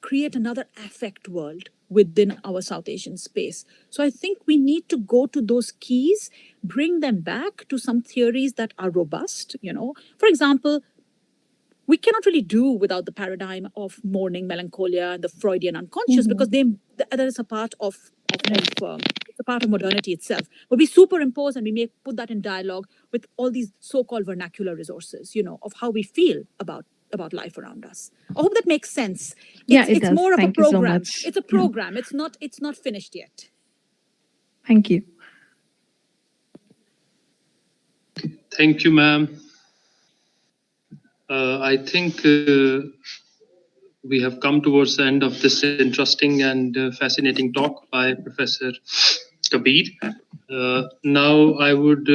create another affect world within our South Asian space. So I think we need to go to those keys, bring them back to some theories that are robust. For example, we cannot really do without the paradigm of mourning, melancholia, and the Freudian unconscious, because that is a part of it's a part of modernity itself. But we superimpose and we may put that in dialogue with all these so-called vernacular resources, of how we feel about life around us. I hope that makes sense. It It's does. more of Thank a you so program. much. It's a program. It's not finished yet. Thank you. Thank you, ma'am. I think we have come towards the end of this interesting and fascinating talk by Professor Kabir. Now I would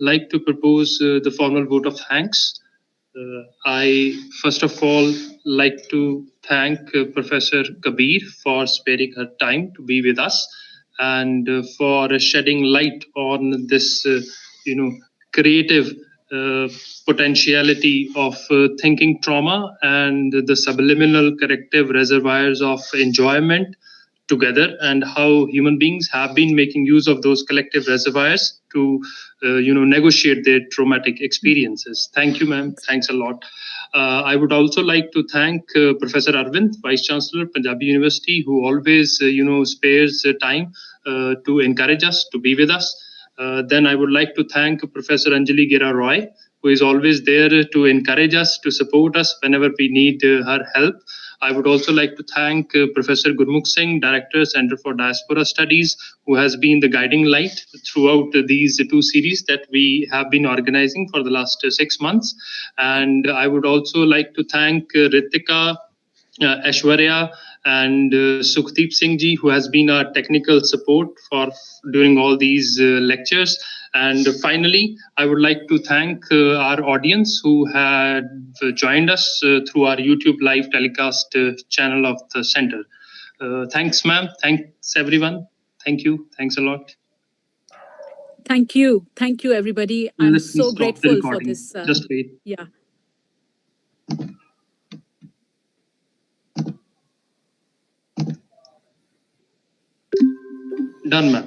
like to propose the formal vote of thanks. I first of all like to thank Professor Kabir for sparing her time to be with us and for shedding light on this, creative potentiality of thinking trauma and the subliminal corrective reservoirs of enjoyment together, and how human beings have been making use of those collective reservoirs to negotiate their traumatic experiences. Thank you, ma'am. Thanks a lot. I would also like to thank Professor Arvind, Vice Chancellor, Punjabi University, who always spares time to encourage us, to be with us. Then I would like to thank Professor Anjali Gira Roy, who is always there to encourage us, to support us whenever we need her help. I would also like to thank Professor Gurmukh Singh, Director, Center for Diaspora Studies, who has been the guiding light throughout these two series that we have been organizing for the last 6 months. And I would also like to thank Ritika, Aishwarya, and Sukhdeep Singh ji, who has been our technical support for during all these lectures. And finally, I would like to thank our audience who had joined us through our YouTube live telecast channel of the center. Thanks, ma'am. Thanks, everyone. Thank you. Thanks a lot. Thank you, everybody. I'm so grateful for this. Just wait. Yeah. Done, ma'am.